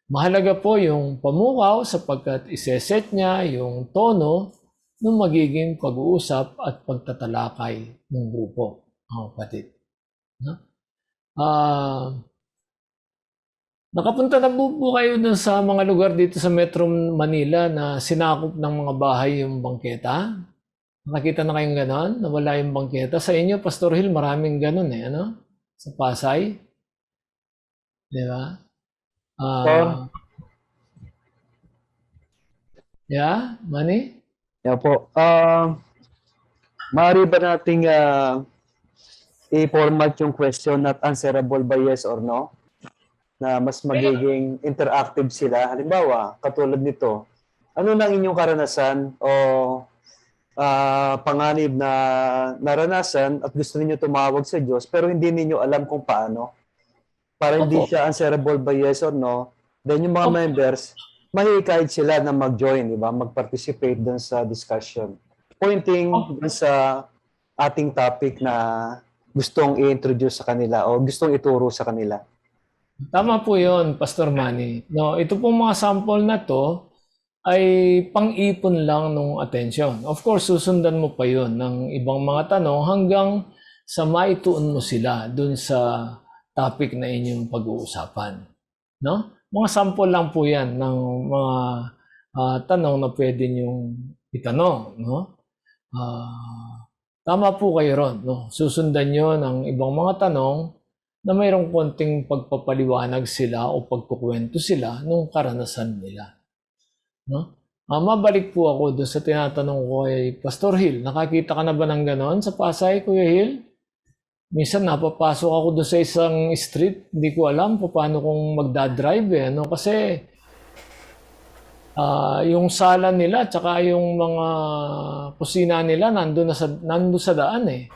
Mahalaga po yung pamukaw sapagkat iseset niya yung tono ng magiging pag-uusap at pagtatalakay ng grupo, mga kapatid. No? Nakapunta na po kayo dun sa mga lugar dito sa Metro Manila na sinakop ng mga bahay yung bangketa? Nakita na kayong ganon? Nawala yung bangketa. Sa inyo, Pastor Hill, maraming ganon ano? Sa Pasay. Di ba? Yeah, Manny? Yeah po. Maaari ba nating i-format yung question not answerable by yes or no? Na mas magiging interactive sila. Halimbawa, katulad nito, ano nang inyong karanasan o panganib na naranasan at gusto niyo tumawag sa Diyos pero hindi niyo alam kung paano? Para hindi siya answerable by yes or no, then yung mga members, mahihikayat sila na mag-join, di ba? Mag-participate dun sa discussion. Pointing dun sa ating topic na gustong i-introduce sa kanila o gustong ituro sa kanila. Tama po yun, Pastor Manny. No, ito pong mga sample na to ay pang-ipon lang ng atensyon. Of course, susundan mo pa yun ng ibang mga tanong hanggang sa maituon mo sila dun sa topic na inyong pag-uusapan. No? Mga sample lang po yan ng mga tanong na pwede niyong itanong. No? Tama po kayo ron. No? Susundan nyo ng ibang mga tanong na mayroong konting pagpapaliwanag sila o pagkukwento sila nung karanasan nila. No? Mabalik po ako doon sa tinatanong ko kay Pastor Hill. Nakakita ka na ba ng ganon sa Pasay, Kuya Hill? Minsan napapasok ako doon sa isang street, hindi ko alam paano kung magdadrive ano? Kasi yung sala nila tsaka yung mga kusina nila nandun sa daan eh.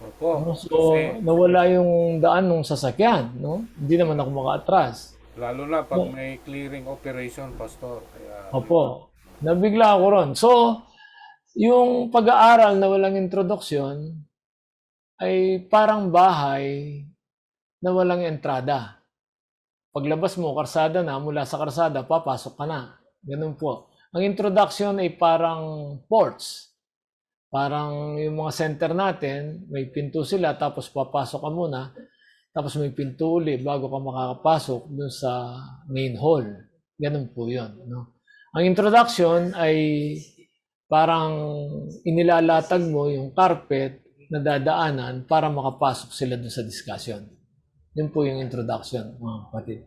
Opo. So, nawala yung daan ng sasakyan, no? Hindi naman ako maka-atras. Lalo na pag may clearing operation, Pastor. Kaya, Opo. Nabigla ako ron. So, yung pag-aaral na walang introduction ay parang bahay na walang entrada. Paglabas mo, karsada na, mula sa karsada, papasok ka na. Ganun po. Ang introduction ay parang ports. Parang yung mga center natin, may pinto sila, tapos papasok ka muna, tapos may pinto uli bago ka makakapasok dun sa main hall. Ganun po yun. No? Ang introduction ay parang inilalatag mo yung carpet na dadaanan para makapasok sila dun sa discussion. Yun po yung introduction, mga kapatid.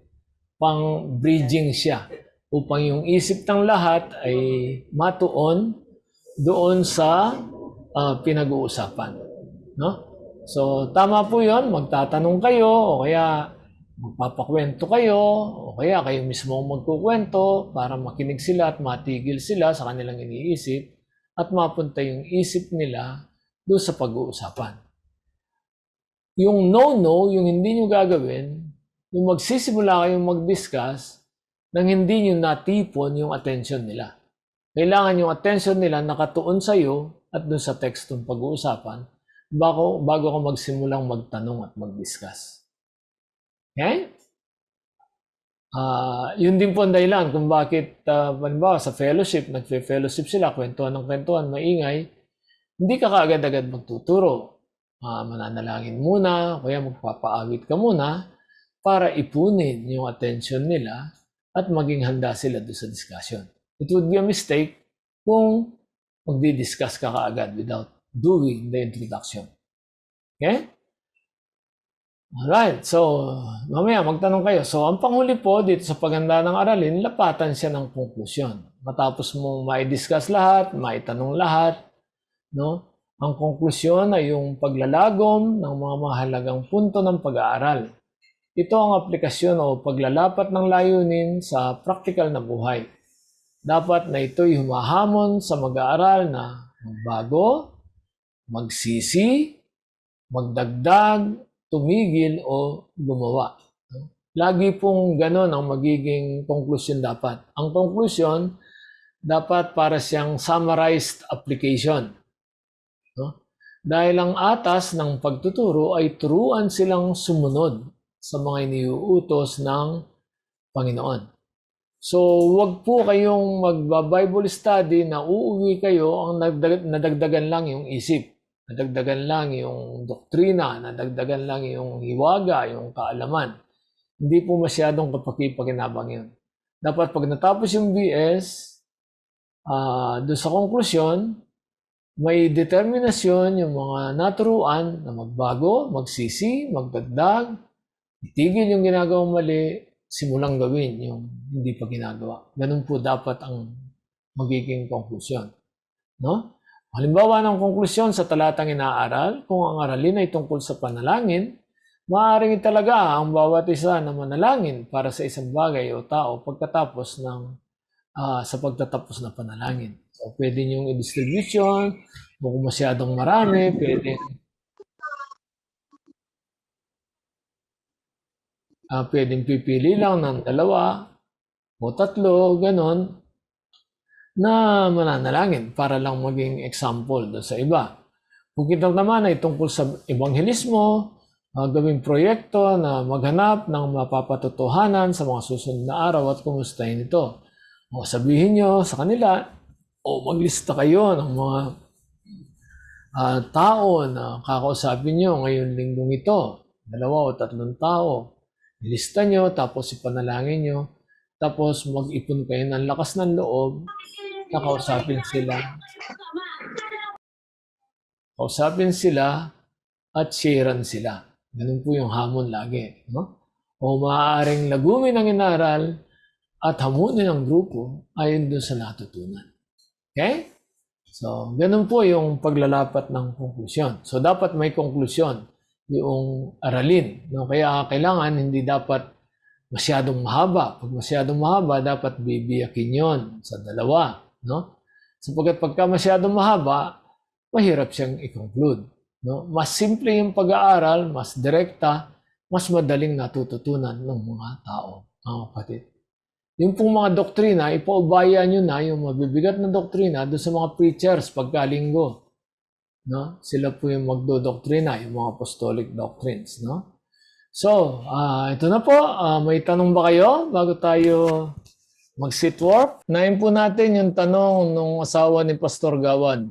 pang-bridging siya upang yung isip ng lahat ay matuon doon sa pinag-uusapan. No? So, tama po yun. Magtatanong kayo o kaya magpapakwento kayo o kaya kayo mismo ang magkukwento para makinig sila at matigil sila sa kanilang iniisip at mapunta yung isip nila doon sa pag-uusapan. Yung no-no, yung hindi nyo gagawin, yung magsisimula kayong mag-discuss nang hindi nyo natipon yung attention nila. Kailangan yung attention nila nakatuon sa iyo at doon sa tekstong pag-uusapan bago ka magsimulang magtanong at mag-discuss. Okay? Yun din po ang dahilan kung bakit, halimbawa sa fellowship, nagfe-fellowship sila, kwentuhan ng kwentuhan, maingay, hindi ka kaagad-agad magtuturo. Mananalangin muna, kaya magpapaawit ka muna para ipunin yung attention nila at maging handa sila doon sa discussion. It would be a mistake kung magdi-discuss ka kaagad without doing the introduction. Okay? Alright, so mamaya magtanong kayo. So ang panghuli po dito sa paghanda ng aralin, lapatan siya ng konklusyon. Matapos mo mai-discuss lahat, maitanong lahat, no? Ang konklusyon ay yung paglalagom ng mga mahalagang punto ng pag-aaral. Ito ang aplikasyon o paglalapat ng layunin sa praktikal na buhay. Dapat na ito'y humahamon sa mag-aaral na magbago, magsisi, magdagdag, tumigil o gumawa. Lagi pong ganon ang magiging konklusyon dapat. Ang konklusyon dapat para siyang summarized application. No? Dahil ang atas ng pagtuturo ay turuan silang sumunod sa mga iniuutos ng Panginoon. So, wag po kayong magba-Bible study na uuwi kayo ang nadagdagan lang yung isip. Nadagdagan lang yung doktrina, nadagdagan lang yung hiwaga, yung kaalaman. Hindi po masyadong kapaki-pakinabang yun. Dapat pag natapos yung BS, doon sa konklusyon, may determinasyon yung mga naturuan na magbago, magsisi, magdagdag, itigil yung ginagawang mali, simulang gawin yung hindi pa ginagawa. Ganun po dapat ang magiging konklusyon. No? Halimbawa ng konklusyon sa talatang inaaral, kung ang aralin ay tungkol sa panalangin, maaaring talaga ang bawat isa na manalangin para sa isang bagay o tao pagkatapos ng sa pagtatapos ng panalangin. So, pwede niyong i-distribution, kung masyadong marami, pwedeng pipili lang ng 2 o 3, ganon, na mananalangin para lang maging example doon sa iba. Kung kita naman ay tungkol sa ebanghelismo, gawing proyekto na maghanap ng mapapatotohanan sa mga susunod na araw at kumustahin ito. O sabihin nyo sa kanila, o maglista kayo ng mga tao na kakausapin nyo ngayon linggong ito. 2 o 3 tao. Ilista nyo, tapos ipanalangin nyo, tapos mag-ipon kayo ng lakas ng loob, nakausapin sila. Kausapin sila at sharean sila. Ganun po yung hamon lagi. No? O maaaring lagumin ang inaral at hamunin ang grupo ayon doon sa natutunan. Okay? So, ganun po yung paglalapat ng konklusyon. So, dapat may konklusyon yung aralin. No? Kaya kailangan hindi dapat masyadong mahaba. Pag masyadong mahaba, dapat bibiyakin yon sa 2. No? Sapagkat pagka masyadong mahaba, mahirap siyang i-conclude. No? Mas simple yung pag-aaral, mas direkta, mas madaling natututunan ng mga tao, mga kapatid. Yung pong mga doktrina, ipaubaya nyo na yung mabibigat na doktrina doon sa mga preachers pagkalinggo. No? Sila po yung magdodoktrina, yung mga apostolic doctrines. No? So, ito na po. May tanong ba kayo bago tayo mag-sitwork? Nain po natin yung tanong ng asawa ni Pastor Gawad.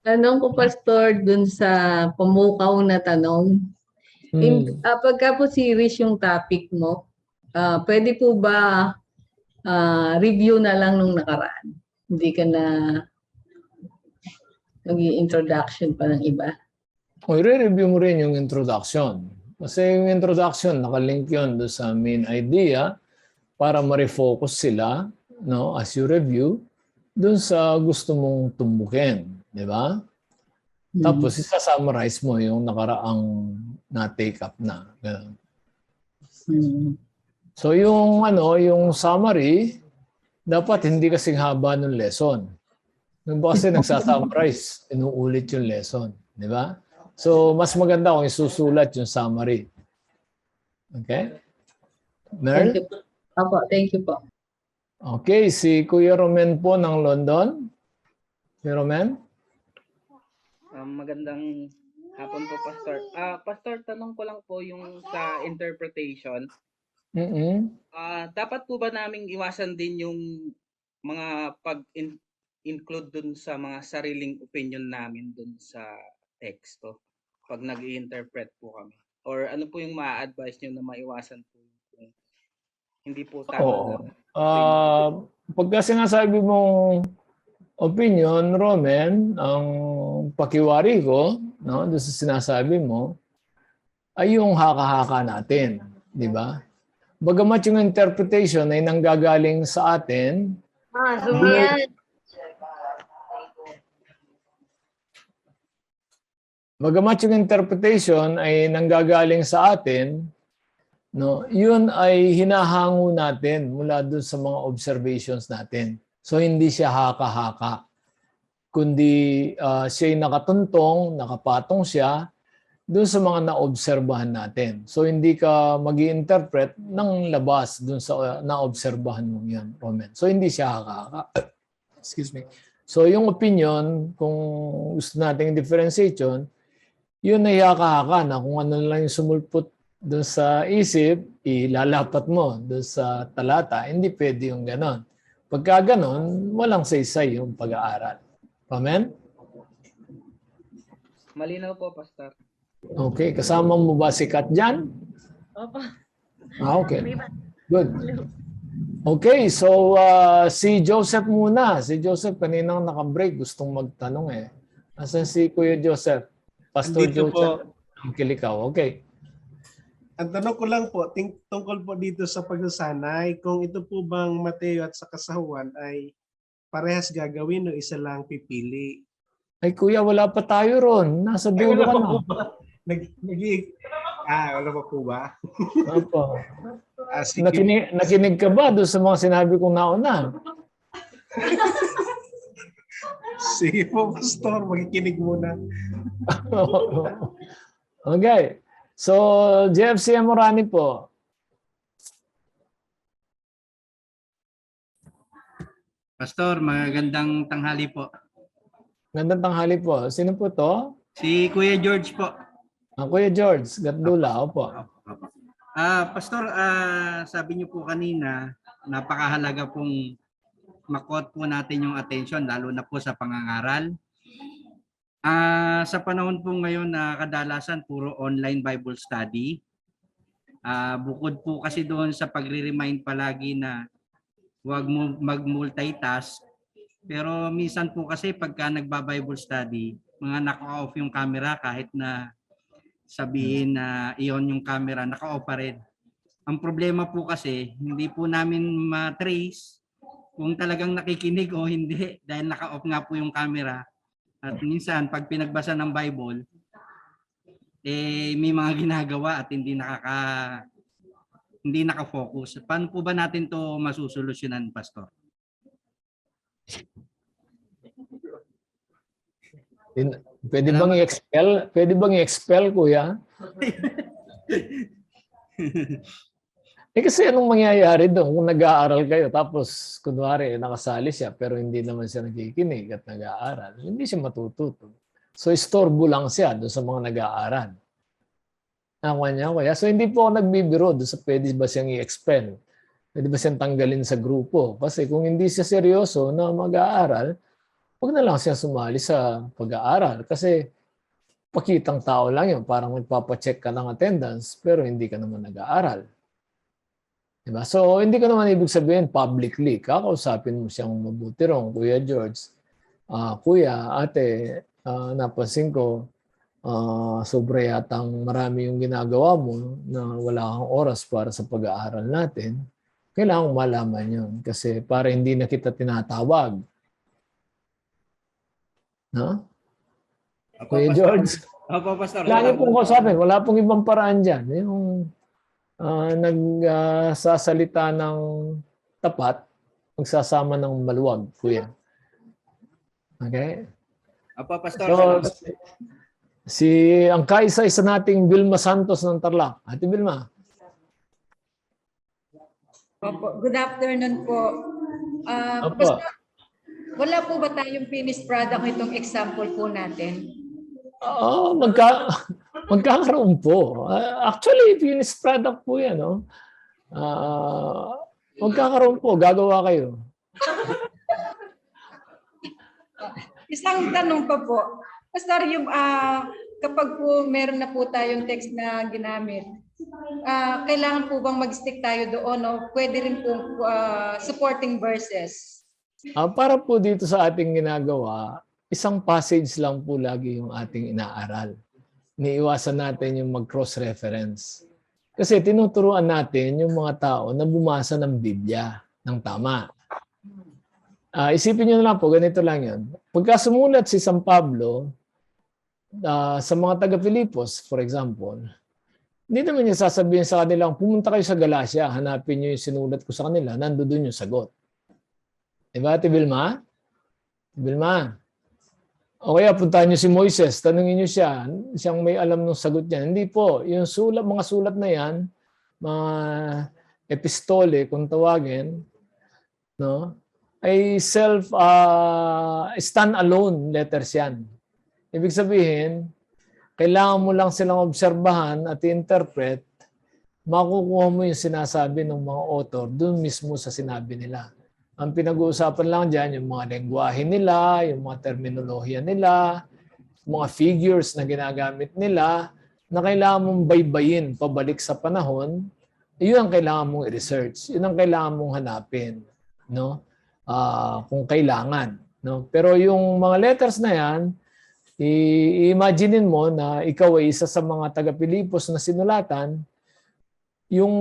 Tanong ko, Pastor, dun sa pamukaw na tanong. Pagka po serious yung topic mo, pwede po ba review na lang nung nakaraan? Hindi ka na mag-i-introduction pa ng iba? O, i-review mo rin yung introduction. Kasi yung introduction, nakalink yun doon sa main idea para ma-refocus sila, no, as you review, doon sa gusto mong tumbukin. Di ba? Tapos, isa-summarize mo yung nakaraang na-take up na. Ganun. So, yung, yung summary, dapat hindi kasing haba ng lesson. Yung ba kasi nagsasummarize, inuulit yung lesson. Di ba? So, mas maganda kung isusulat yung summary. Okay? Merl? Thank you po. Opo, thank you po. Okay, si Kuya Romen po ng London. Kuya Romen? Magandang hapon po, Pastor. Pastor, tanong ko lang po yung sa interpretation. Dapat po ba naming iwasan din yung mga pag-include dun sa mga sariling opinion namin dun sa teksto pag nag-i-interpret po kami? Or ano po yung ma-advise nyo na maiwasan po yung hindi po tama? Oo. Pagka sinasabi mong opinion, Roman, ang pakiwari ko, no, doon sa sinasabi mo, ay yung haka-haka natin. Di ba? Bagamat yung interpretation ay nanggagaling sa atin, bagamat yung interpretation ay nanggagaling sa atin, no, yun ay hinahango natin mula doon sa mga observations natin. So hindi siya haka-haka, kundi siya'y nakatuntong, nakapatong siya doon sa mga naobserbahan natin. So hindi ka mag-i-interpret ng labas doon sa naobserbahan mo yan, Roman. So hindi siya haka-haka. Excuse me. So yung opinion, kung gusto nating differentiation, yun ay haka-haka na kung ano lang yung sumulpot doon sa isip, ilalapat mo doon sa talata. Hindi pwede yung ganon. Pagka ganon, walang saysay yung pag-aaral. Amen? Malinaw po, Pastor. Okay. Kasama mo ba si Kat dyan? Opo. Okay. Good. Okay. So, si Joseph muna. Si Joseph kaninang naka-break. Gustong magtanong eh. Nasaan si Kuya Joseph? Pastor Andito Joseph? po. Ang kilikaw. Okay. Ang tanong ko lang po, tungkol po dito sa pagsasanay, kung ito po bang Mateo at sa kasahuan ay parehas gagawin o isa lang pipili? Ay kuya, wala pa tayo ron. Nasa Ay, dulo wala ka pa na. po ba? Wala pa po ba? Opo. Sige. Nakinig ka ba doon sa mga sinabi kong nauna? Sige po, Pastor. Makikinig muna. Okay. So, JFC Amorani po. Pastor, magandang tanghali po. Magandang tanghali po. Sino po to? Si Kuya George po. Kuya George, Gatdula. Opo. Pastor, sabi niyo po kanina, napakahalaga pong makot po natin yung attention, lalo na po sa pangangaral. Sa panahon po ngayon na kadalasan puro online Bible study, bukod po kasi doon sa pagre-remind palagi na huwag mo mag-multitask, pero minsan po kasi pagka nagba-Bible study, mga naka-off yung camera kahit na sabihin na iyon yung camera, naka-off pa rin. Ang problema po kasi, hindi po namin ma-trace kung talagang nakikinig o hindi dahil naka-off nga po yung camera. At minsan, pag pinagbasa ng Bible, may mga ginagawa at hindi naka-focus. Paano po ba natin to masusolusyonan, Pastor? Pwede bang i-expel? Pwede bang i-expel, kuya? Kasi anong mangyayari doon kung nag-aaral kayo tapos kunwari nakasali siya pero hindi naman siya nakikinig at nag-aaral. Hindi siya matututo. So istorbo lang siya doon sa mga nag-aaral. Kaya so hindi po ako nagbibiro doon sa pwede ba siyang i-expel. Pwede ba siyang tanggalin sa grupo? Kasi kung hindi siya seryoso na mag-aaral, huwag na lang siya sumali sa pag-aaral. Kasi pakitang tao lang yun. Parang magpapacheck ka ng attendance pero hindi ka naman nag-aaral. Diba? So, hindi ko naman ibig sabihin publicly. Kakausapin mo siyang mabuti rong, Kuya George. Kuya, ate, napansin ko, sobra yatang marami yung ginagawa mo na wala kang oras para sa pag-aaral natin, kailangan malaman yun. Kasi para hindi na kita tinatawag. No? Opo, Kuya Pastor. George, Opo, Pastor. lagi pong kausapin. Wala pong ibang paraan dyan. Yung nagsasalita ng tapat, magsasama ng maluwag, kuya. Okay? Opo, Pastor. So, Salamat. ang kaisa-isa nating Vilma Santos ng Tarlac. Ate Vilma. Opo, good afternoon po. Opo. Pastor, wala po ba tayong finished product itong example po natin? Magkakaroon po. Actually, finished product po yan. No? Magkakaroon po. Gagawa kayo. Isang tanong pa po. Pastor, yung kapag po meron na po tayong text na ginamit, kailangan po bang mag-stick tayo doon o pwede rin po supporting verses? Para po dito sa ating ginagawa, isang passage lang po lagi yung ating inaaral. Iniiwasan natin yung mag-cross-reference. Kasi tinuturuan natin yung mga tao na bumasa ng Biblia ng tama. Isipin nyo na lang po, ganito lang yun. Pagka sumulat si San Pablo sa mga taga-Pilipos, for example, hindi naman niya sasabihin sa kanila, pumunta kayo sa Galacia, hanapin nyo yung sinulat ko sa kanila, nandoon yung sagot. Diba, Ate Vilma? Vilma. O kaya puntahan nyo si Moises, tanungin nyo siya, siyang may alam ng sagot niya. Hindi po, yung mga sulat na yan, mga epistole, kung tawagin, no, ay stand-alone letters yan. Ibig sabihin, kailangan mo lang silang obserbahan at interpret, makukuha mo yung sinasabi ng mga author doon mismo sa sinabi nila. Ang pinag-uusapan lang dyan, yung mga lengguwahe nila, yung mga terminolohiya nila, mga figures na ginagamit nila, na kailangan mong baybayin pabalik sa panahon, yun ang kailangan mong i-research. Yun ang kailangan mong hanapin. No? Kung kailangan. No? Pero yung mga letters na yan, i-imaginein mo na ikaw ay isa sa mga taga-Pilipos na sinulatan, yung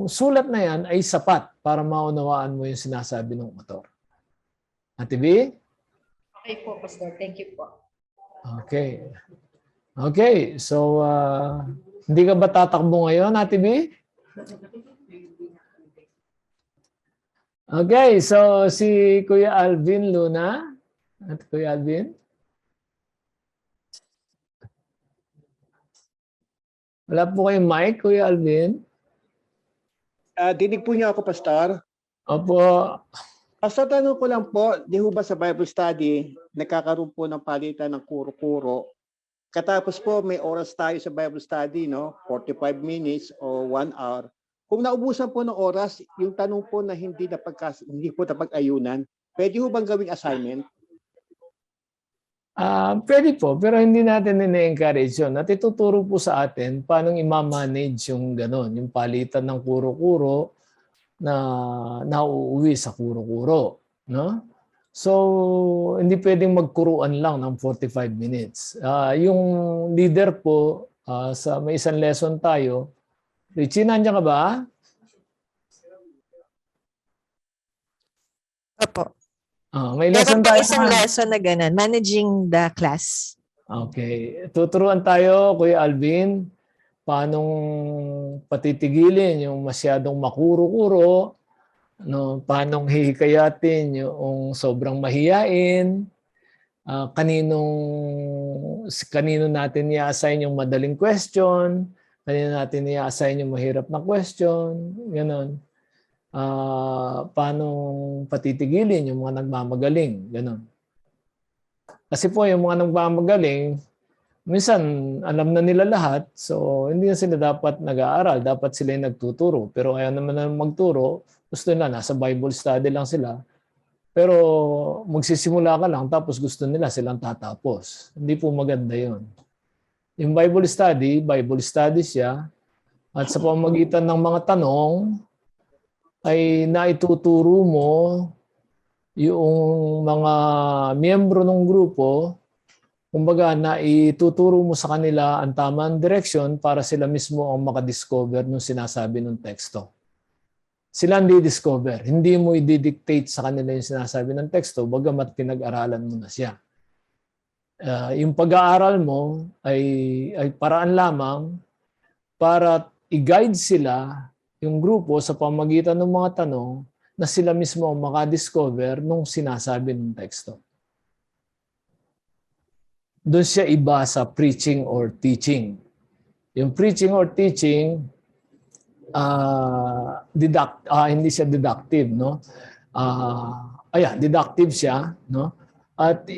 sulat na yan ay sapat para maunawaan mo yung sinasabi ng author. Ate B? Okay po, Pastor. Thank you po. Okay. Okay. So, hindi ka ba tatakbo ngayon, Ate B? Okay. So, si Kuya Alvin Luna. At Kuya Alvin? Wala po kayong mic, Kuya Alvin? Dinig po niyo ako, Pastor. Opo. Pastor, tanong ko lang po, di ho ba sa Bible study, nagkakaroon po ng palitan ng kuro-kuro. Katapos po, may oras tayo sa Bible study, no? 45 minutes o 1 hour. Kung naubusan po ng oras, yung tanong po na hindi po napag-ayunan, pwede ho bang gawing assignment? Pwede po, pero hindi natin ina-encourage yun. At ituturo po sa atin paano i-manage yung gano'n, yung palitan ng kuro-kuro na nauuwi sa kuro-kuro. No? So, hindi pwedeng magkuruan lang ng 45 minutes. Yung leader po, sa may isang lesson tayo, Richie, nandiyan ka ba? Opo. May lesson Meron po tayo. isang lesson na ganun, managing the class. Okay. Tuturuan tayo, Kuya Alvin, paanong patitigilin yung masyadong makuro-kuro, no? Paanong hihikayatin yung sobrang mahiyain, kanino natin i-assign yung madaling question, kanino natin i-assign yung mahirap na question, gano'n. Paano patitigilin yung mga nagmamagaling, gano'n. Kasi po yung mga nagmamagaling, minsan alam na nila lahat, so hindi na sila dapat nag-aaral, dapat sila yung nagtuturo. Pero ayaw naman na magturo, gusto nila, nasa Bible study lang sila. Pero magsisimula ka lang, tapos gusto nila silang tatapos. Hindi po maganda yun. Yung Bible study siya, at sa pamamagitan ng mga tanong, ay naituturo mo yung mga miyembro ng grupo kumbaga na ituturo mo sa kanila ang tamang direksyon para sila mismo ang makadiscover ng sinasabi ng teksto. Sila hindi discover. Hindi mo i-dictate sa kanila yung sinasabi ng teksto, bagamat pinag-aralan mo na siya. Yung pag-aaral mo ay paraan lamang para i-guide sila, yung grupo, sa pamagitan ng mga tanong na sila mismo ang makadiscover nung sinasabi ng teksto. Doon siya iba sa preaching or teaching. Yung preaching or teaching, hindi siya deductive, no? Deductive siya, no? At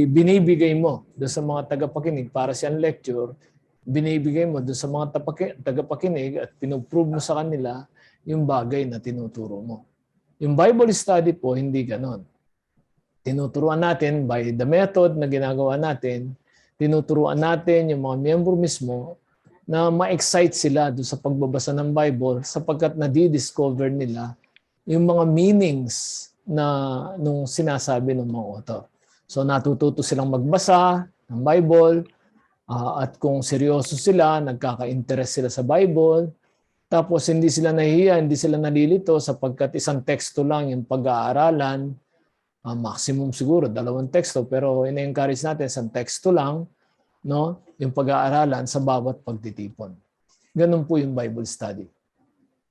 binibigay mo doon sa mga tagapakinig para siyang lecture, binibigay mo doon sa mga tagapakinig at pinoprove mo sa kanila yung bagay na tinuturo mo. Yung Bible study po, hindi ganon. Tinuturuan natin by the method na ginagawa natin, tinuturuan natin yung mga miyembro mismo na ma-excite sila doon sa pagbabasa ng Bible sapagkat nadi-discover nila yung mga meanings na nung sinasabi ng mga author. So natututo silang magbasa ng Bible at kung seryoso sila, nagkaka-interest sila sa Bible, tapos hindi sila nahihiya, hindi sila nalilito sapagkat isang teksto lang yung pag-aaralan, maximum siguro 2 teksto, pero ina-encourage natin isang teksto lang, no, yung pag-aaralan sa bawat pagtitipon. Ganun po yung Bible study.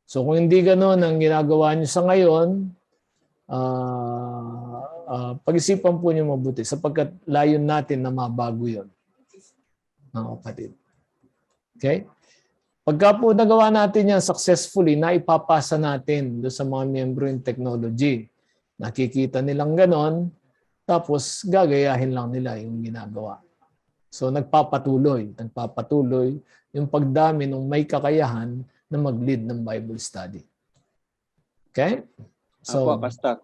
So kung hindi ganun ang ginagawa nyo sa ngayon, pag-isipan po nyo mabuti sapagkat layon natin na mabago yun, mga kapatid. Okay? Pagka po nagawa natin yan successfully, na ipapasa natin doon sa mga miyembro in technology. Nakikita nilang ganon, tapos gagayahin lang nila yung ginagawa. So nagpapatuloy yung pagdami ng may kakayahan na mag-lead ng Bible study. Okay? So, Apo, Pastor.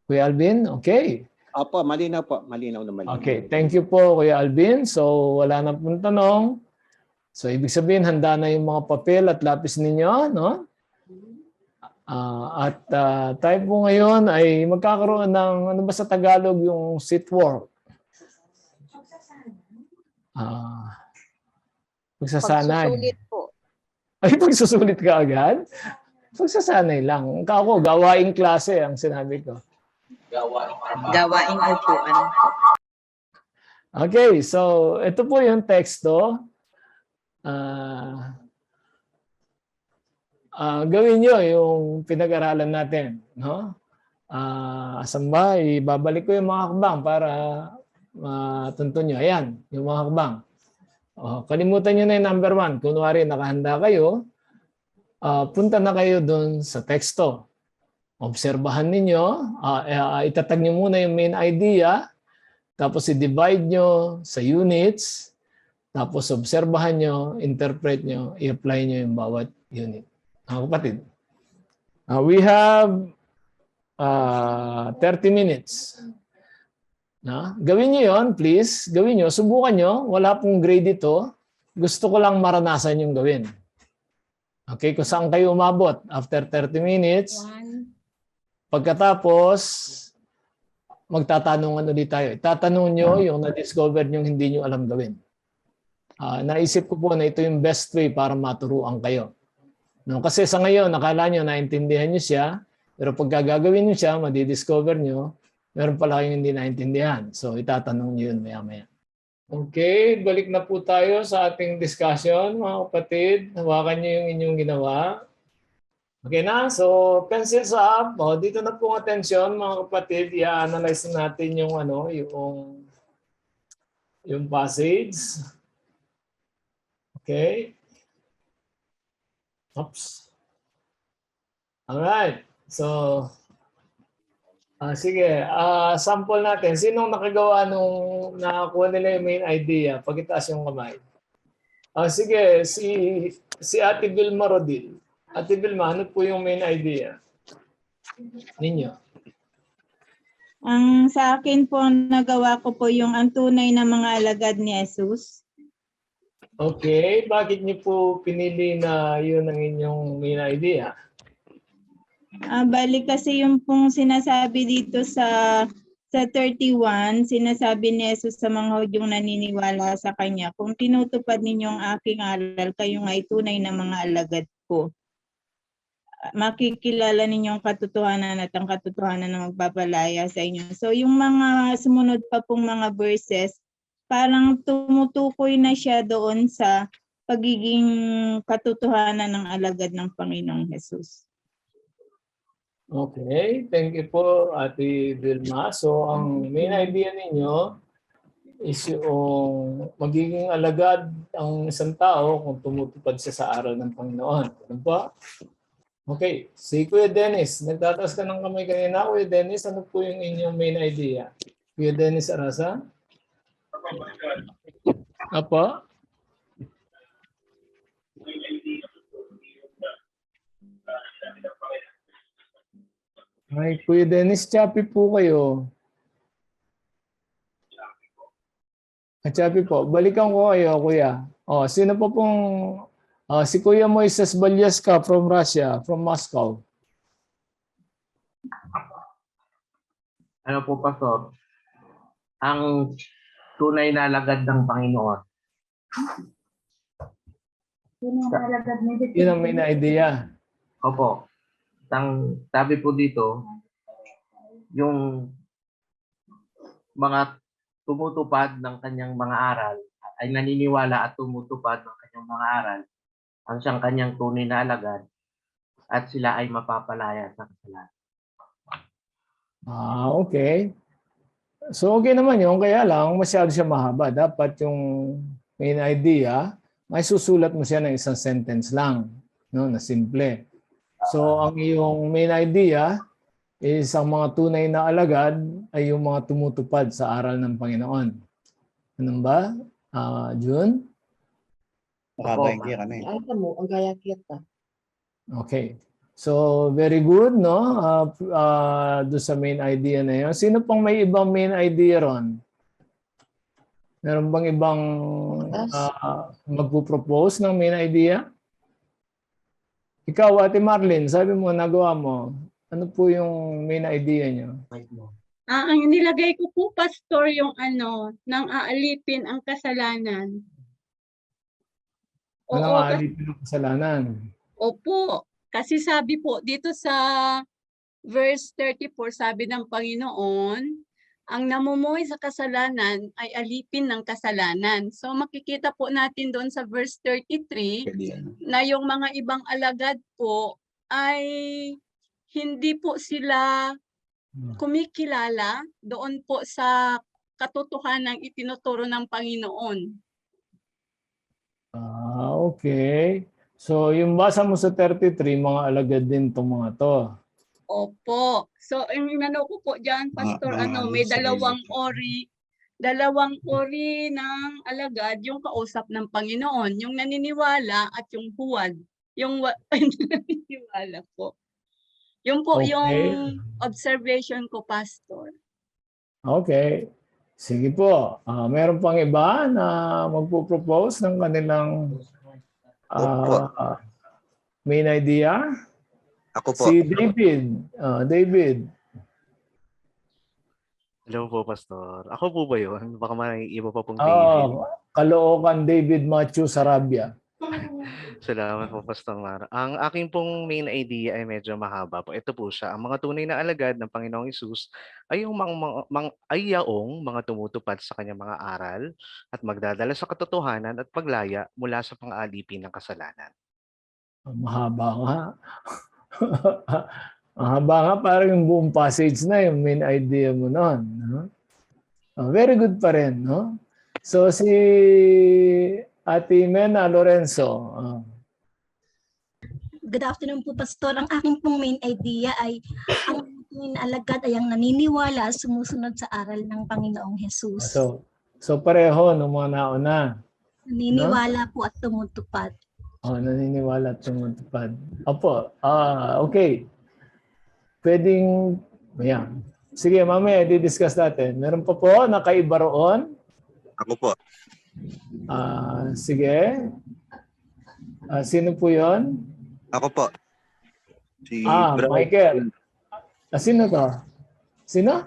Kuya Alvin, okay. Apo, malinaw po. Malinaw na malinaw. Okay, thank you po Kuya Alvin. So wala na pong tanong. So ibig sabihin, handa na yung mga papel at lapis ninyo, no? Tayo po ngayon ay magkakaroon ng, ano ba sa Tagalog, yung sit work. Pagsasanay. Pagsusulit po. Ay, pagsusulit ka agad? Pagsasanay lang. Ako, gawaing klase ang sinabi ko. Gawaing upuan. Okay, so ito po yung teksto. Gawin nyo yung pinag-aralan natin, no? Asan ba? Ibabalik ko yung mga hakbang para matuntun nyo. Ayan, yung mga hakbang. Kalimutan nyo na yung number 1. Kunwari, nakahanda kayo, punta na kayo dun sa teksto. Obserbahan ninyo, itatag nyo muna yung main idea, tapos i-divide nyo sa units, tapos obserbahan nyo, interpret nyo, i-apply nyo yung bawat unit. Kapatid, we have 30 minutes. Gawin nyo yon, please. Gawin nyo, subukan nyo. Wala pong grade ito. Gusto ko lang maranasan yung gawin. Okay, kung saan kayo umabot after 30 minutes. Pagkatapos, magtatanungan ulit tayo. Itatanong nyo yung na-discover nyo hindi nyo alam gawin. Naisip ko po na ito yung best way para maturuan kayo. No, kasi sa ngayon, nakala nyo, naintindihan nyo siya, pero pag gagawin nyo siya, madidiscover nyo, meron pala kayong hindi naintindihan. So, itatanong nyo yun maya-maya. Okay, balik na po tayo sa ating discussion, mga kapatid. Hawakan nyo yung inyong ginawa. Okay na, so pencils up. Dito na po ang atensyon, mga kapatid. I-analyze natin yung, yung passage. Okay. Oops. Alright. So, sige. Sample natin. Sinong nakagawa nung nakakuha nila yung main idea? Pagitaas yung kamay. Sige. Si Ate Vilma Rodil. Ate Vilma, ano po yung main idea ninyo? Ang sa akin po, nagawa ko po yung ang tunay na mga alagad ni Jesus. Okay, bakit niyo po pinili na yun ang inyong main idea? Bali kasi yung pong sinasabi dito sa Sa 31, sinasabi ni Jesus sa mga Hudyong naniniwala sa kanya, kung tinutupad ninyo ang aking aral, kayo ay tunay na mga alagad ko. Makikilala ninyo ang katotohanan at ang katotohanan na magpapalaya sa inyo. So yung mga sumunod pa pong mga verses, parang tumutukoy na siya doon sa pagiging katotohanan ng alagad ng Panginoong Jesus. Okay, thank you po, Ate Vilma. So, ang main idea ninyo is yung magiging alagad ang isang tao kung tumutupad siya sa aral ng Panginoon. Ano po? Okay, si Kuya Dennis, nagtataas ka ng kamay kanina. Kuya Dennis, ano po yung inyong main idea? Kuya Dennis Arasa? Apo? Ay, Kuya Dennis, choppy po kayo. Choppy po. Balikan ko kayo, Kuya. Oh, sino po pong... si Kuya Moises Balyaska from Russia, from Moscow. Ano po, Pastor? Ang tunay na alagad ng Panginoon. Yun ang main idea. Opo. Sabi po dito, yung mga tumutupad ng kanyang mga aral ay naniniwala at tumutupad ng kanyang mga aral ang siyang kanyang tunay na alagad at sila ay mapapalaya sa kasalanan. Okay. So okay naman yun, kaya lang masyado siya mahaba. Dapat yung main idea, may susulat mo siya ng isang sentence lang, no, na simple. So ang iyong main idea is ang mga tunay na alagad ay yung mga tumutupad sa aral ng Panginoon. Ano ba? June? Okay. So very good, no? Doon sa main idea na yun. Sino pang may ibang main idea ron? Meron bang ibang magpo-propose ng main idea? Ikaw, Ate Marlene, sabi mo, nagawa mo. Ano po yung main idea niyo? Ang nilagay ko po, Pastor, yung nang aalipin ang kasalanan. Walang aalipin ng kasalanan. Opo. Kasi sabi po, dito sa verse 34, sabi ng Panginoon, ang namumuhay sa kasalanan ay alipin ng kasalanan. So makikita po natin doon sa verse 33 na yung mga ibang alagad po ay hindi po sila kumikilala doon po sa katotohanan itinuturo ng Panginoon. Okay. So yung basa mo sa 33, mga alagad din itong mga to. Opo. So, yung inano ko po dyan, Pastor, may dalawang ori ng alagad, yung kausap ng Panginoon, yung naniniwala at yung huwad. Yung naniniwala po. Yung po Okay. yung observation ko, Pastor. Okay. Sige po. Meron pang iba na magpo-propose ng kanilang main idea? Ako po. Si David. David. Hello po, Pastor. Ako po ba yun? Baka may iba pa pong David. Caloocan David Matthew Sarabia. Salamat po, Pastor Mar. Ang aking pong main idea ay medyo mahaba po. Ito po siya. Ang mga tunay na alagad ng Panginoong Hesus ay yung yaong mga tumutupad sa kanyang mga aral at magdadala sa katotohanan at paglaya mula sa pang-alipin ng kasalanan. Mahaba nga. Mahaba nga, parang yung buong passage na yung main idea mo noon. No? Very good pa rin. No? So si Ate Mena Lorenzo. Good afternoon po, Pastor. Ang aking pong main idea ay ang alagad ay ang naniniwala, sumusunod sa aral ng Panginoong Jesus. So pareho ng mga nauna. Naniniwala po at tumutupad. Naniniwala at tumutupad. Opo. Okay. Pwedeng, yan. Sige, mamaya di-discuss natin. Meron pa po, nakaiba roon? Ako po. Sige. Sino po yon? Ako po. Si Michael. Sino to? Sino?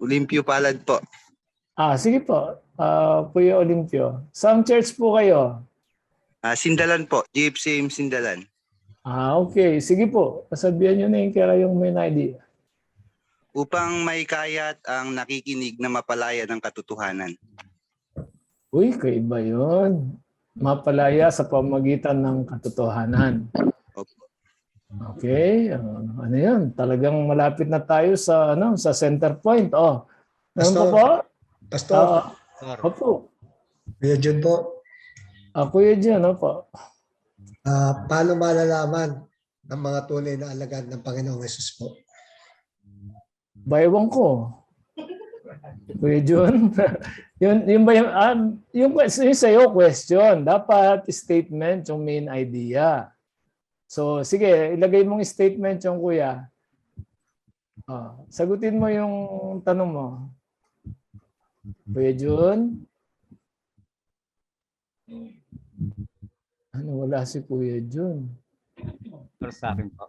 Olimpio Palad po. Sige po. Kuya Olimpio. Saan church po kayo? Sindalan po. GFCM Sindalan. Okay. Sige po. Pasabihan nyo na yung kaya yung main idea. Upang may kayat ang nakikinig na mapalaya ng katotohanan. Uy, kaiba yun. Mapalaya sa pamagitan ng katotohanan. Okay. Ano yun? Talagang malapit na tayo sa sa center point. Ano po po? Pastor. Opo. Kuya Jun po. Kuya Jun, opo. Paano malalaman ng mga tunay na alagad ng Panginoong Hesus po? Baywang ko. Kuya Jun. yun ba yung sa'yo question. Dapat statement yung main idea. So, sige, ilagay mong statement yung kuya. Sagutin mo yung tanong mo. Kuya Jun? Wala si Kuya Jun. Pero sa akin po.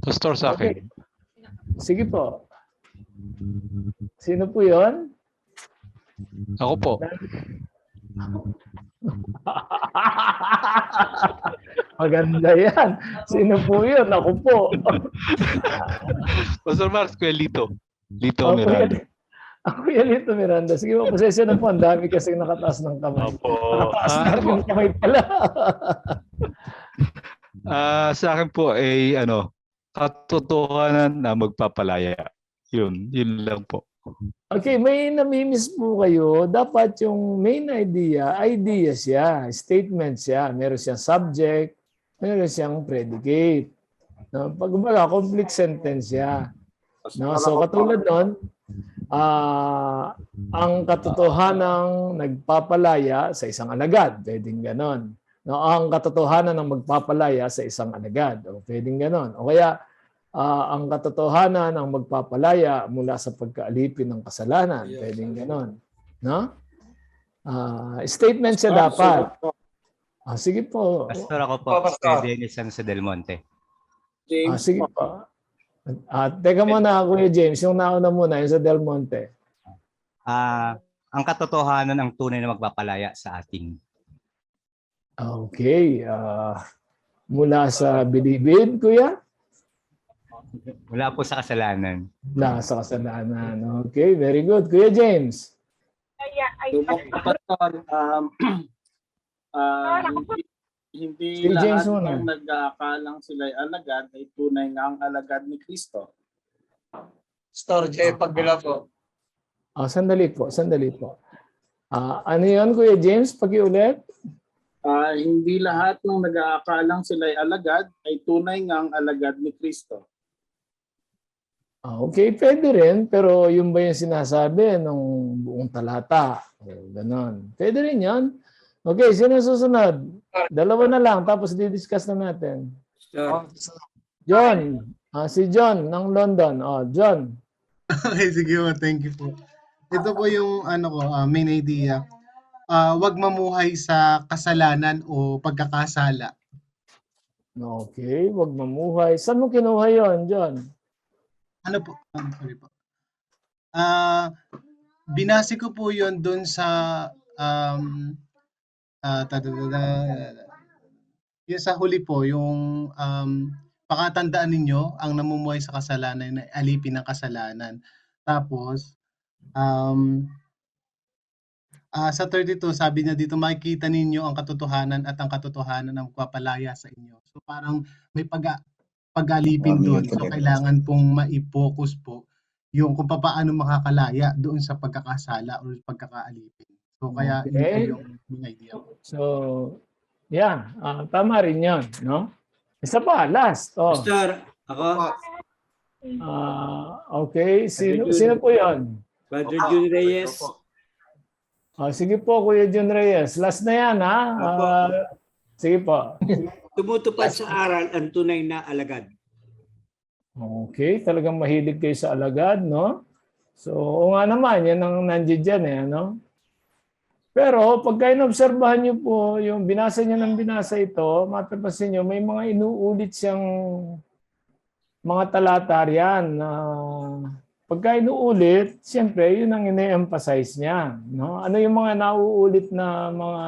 Pastor, sa akin. Okay. Sige po. Sino po yon? Ako po. Maganda yan. Sino po yun? Ako po. Pastor Mark, Kuya Lito. Lito Miranda. Ako yan Lito Miranda. Sige po, pasensya na po. Ang dami kasi nakataas ng kamay. Nakataas na rin yung kamay pala. Sa akin po ay katotohanan na magpapalaya. Yun lang po. Okay, may namimiss po kayo. Dapat yung main idea siya, statement siya. Meron siyang subject, meron siyang predicate. No? Pag complete sentence siya. No? So katulad nun, ang katotohanan nagpapalaya sa isang alagad. Pwedeng ganon. No, ang katotohanan ng magpapalaya sa isang alagad. O pwedeng ganon. O kaya, ang katotohanan ng magpapalaya mula sa pagkaalipin ng kasalanan. Pwedeng ganon. No? Statement siya dapat. Sige po. Pastor, ako po. Pastor Dennis sa Del Monte. Sige po. Teka muna, Kuya James. Yung nauna muna, yung sa Del Monte. Ang katotohanan ang tunay na magpapalaya sa ating. Okay. Mula sa bilibid, Kuya? Mula po sa kasalanan. Mula sa kasalanan. Okay, very good. Kuya James? Hindi Si James lahat muna. ng nag-aakalang sila'y alagad ay tunay nga ang alagad ni Kristo. Pastor J. Pagbila po. Sandali po. Ano yun, Kuya James? Pakiulit. Hindi lahat ng nag-aakalang sila'y alagad ay tunay nga ang alagad ni Kristo. Okay, pwede rin. Pero yung ba yung sinasabi ng buong talata? Ganon. Pwede rin yan. Okay, sino susunod? Dalawa na lang, tapos didiscuss na natin. John. Si John ng London. John. Okay, sige po. Thank you po. Ito po yung main idea. Wag mamuhay sa kasalanan o pagkakasala. Okay, wag mamuhay. Saan mo kinuha yon, John? Ano po? Sorry po. Binase ko po yon doon sa yung sa huli po, yung pakatandaan ninyo ang namumuhay sa kasalanan na alipin ng kasalanan. Tapos, sa 32, sabi niya dito, makikita ninyo ang katotohanan at ang katotohanan ang magpapalaya sa inyo. So parang may pag-alipin doon. So kailangan pong ma-focus po yung kung paano makakalaya doon sa pagkakasala o pagkakaalipin. So kaya Okay. yun po yung idea. So, yeah. Tama rin yun, no? Isa pa, last. Pastor, ako. Okay. Sino po yun? Padre Jun Reyes. Sige po, Kuya Jun Reyes. Last na yan, ha? Sige po. Tumutupad sa aral ang tunay na alagad. Okay. Talagang mahilig kayo sa alagad, no? So, o nga naman, yan ang nandiyan dyan, no? Pero pagka inobserbahan niyo po, yung binasa niya ng binasa ito, mapapansin niyo, may mga inuulit siyang mga talata riyan na pagka inuulit, siyempre, yun ang ine-emphasize niya. No? Ano yung mga nauulit na mga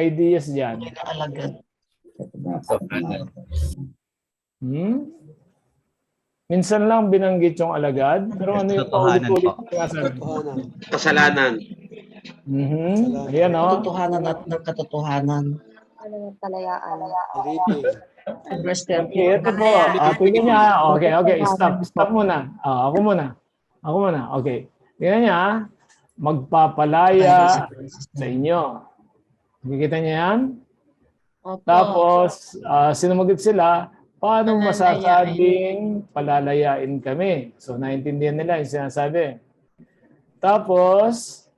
ideas diyan? Minsan lang binanggit yung alagad, pero ano yung paulit-ulit na sinasabi? Kasalanan. Ayan, no? Katotohanan at nagkatotohanan. Okay, ito po. Tingnan niya. Okay. Stop muna. Ako muna. Okay. Tingnan niya. Magpapalaya sa inyo. Nakikita niya yan? Tapos, sinumagot sila, paano masasabing palalayain kami? So, naintindihan nila yung sinasabi. Tapos,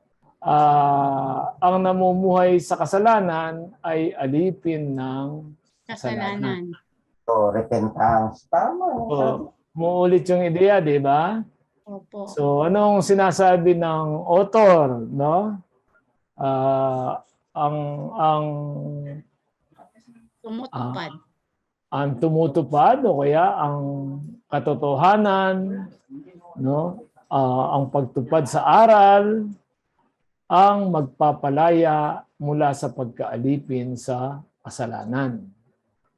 ang namumuhay sa kasalanan ay alipin ng kasalanan. So, repentance. Tama. So, muulit yung ideya, di ba? Opo. So, anong sinasabi ng author, no? Tumutupad. Ang tumutupad o kaya ang katotohanan, no? Ang pagtupad sa aral, ang magpapalaya mula sa pagkaalipin sa kasalanan.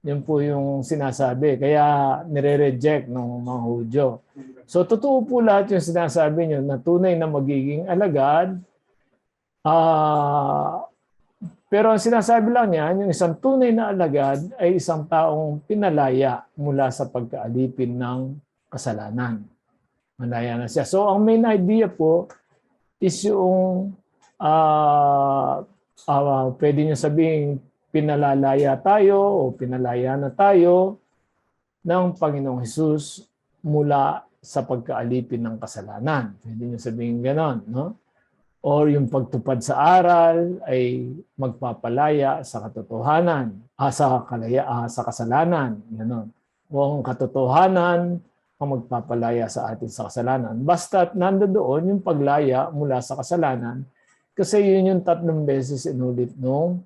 Yan po yung sinasabi. Kaya nire-reject ng mga Hudyo. So totoo po lahat yung sinasabi nyo na tunay na magiging alagad. Pero ang sinasabi lang niya, yung isang tunay na alagad ay isang taong pinalaya mula sa pagkaalipin ng kasalanan. Malaya na siya. So ang main idea po is yung pwede nyo sabihin pinalalaya tayo o pinalaya na tayo ng Panginoong Hesus mula sa pagkaalipin ng kasalanan. Pwede nyo sabihin ganon, no? Or yung pagtupad sa aral ay magpapalaya sa katotohanan, sa kasalanan, ganon. O ang katotohanan ang magpapalaya sa atin sa kasalanan. Basta't nandoon yung paglaya mula sa kasalanan kasi yun yung 3 beses inulit nung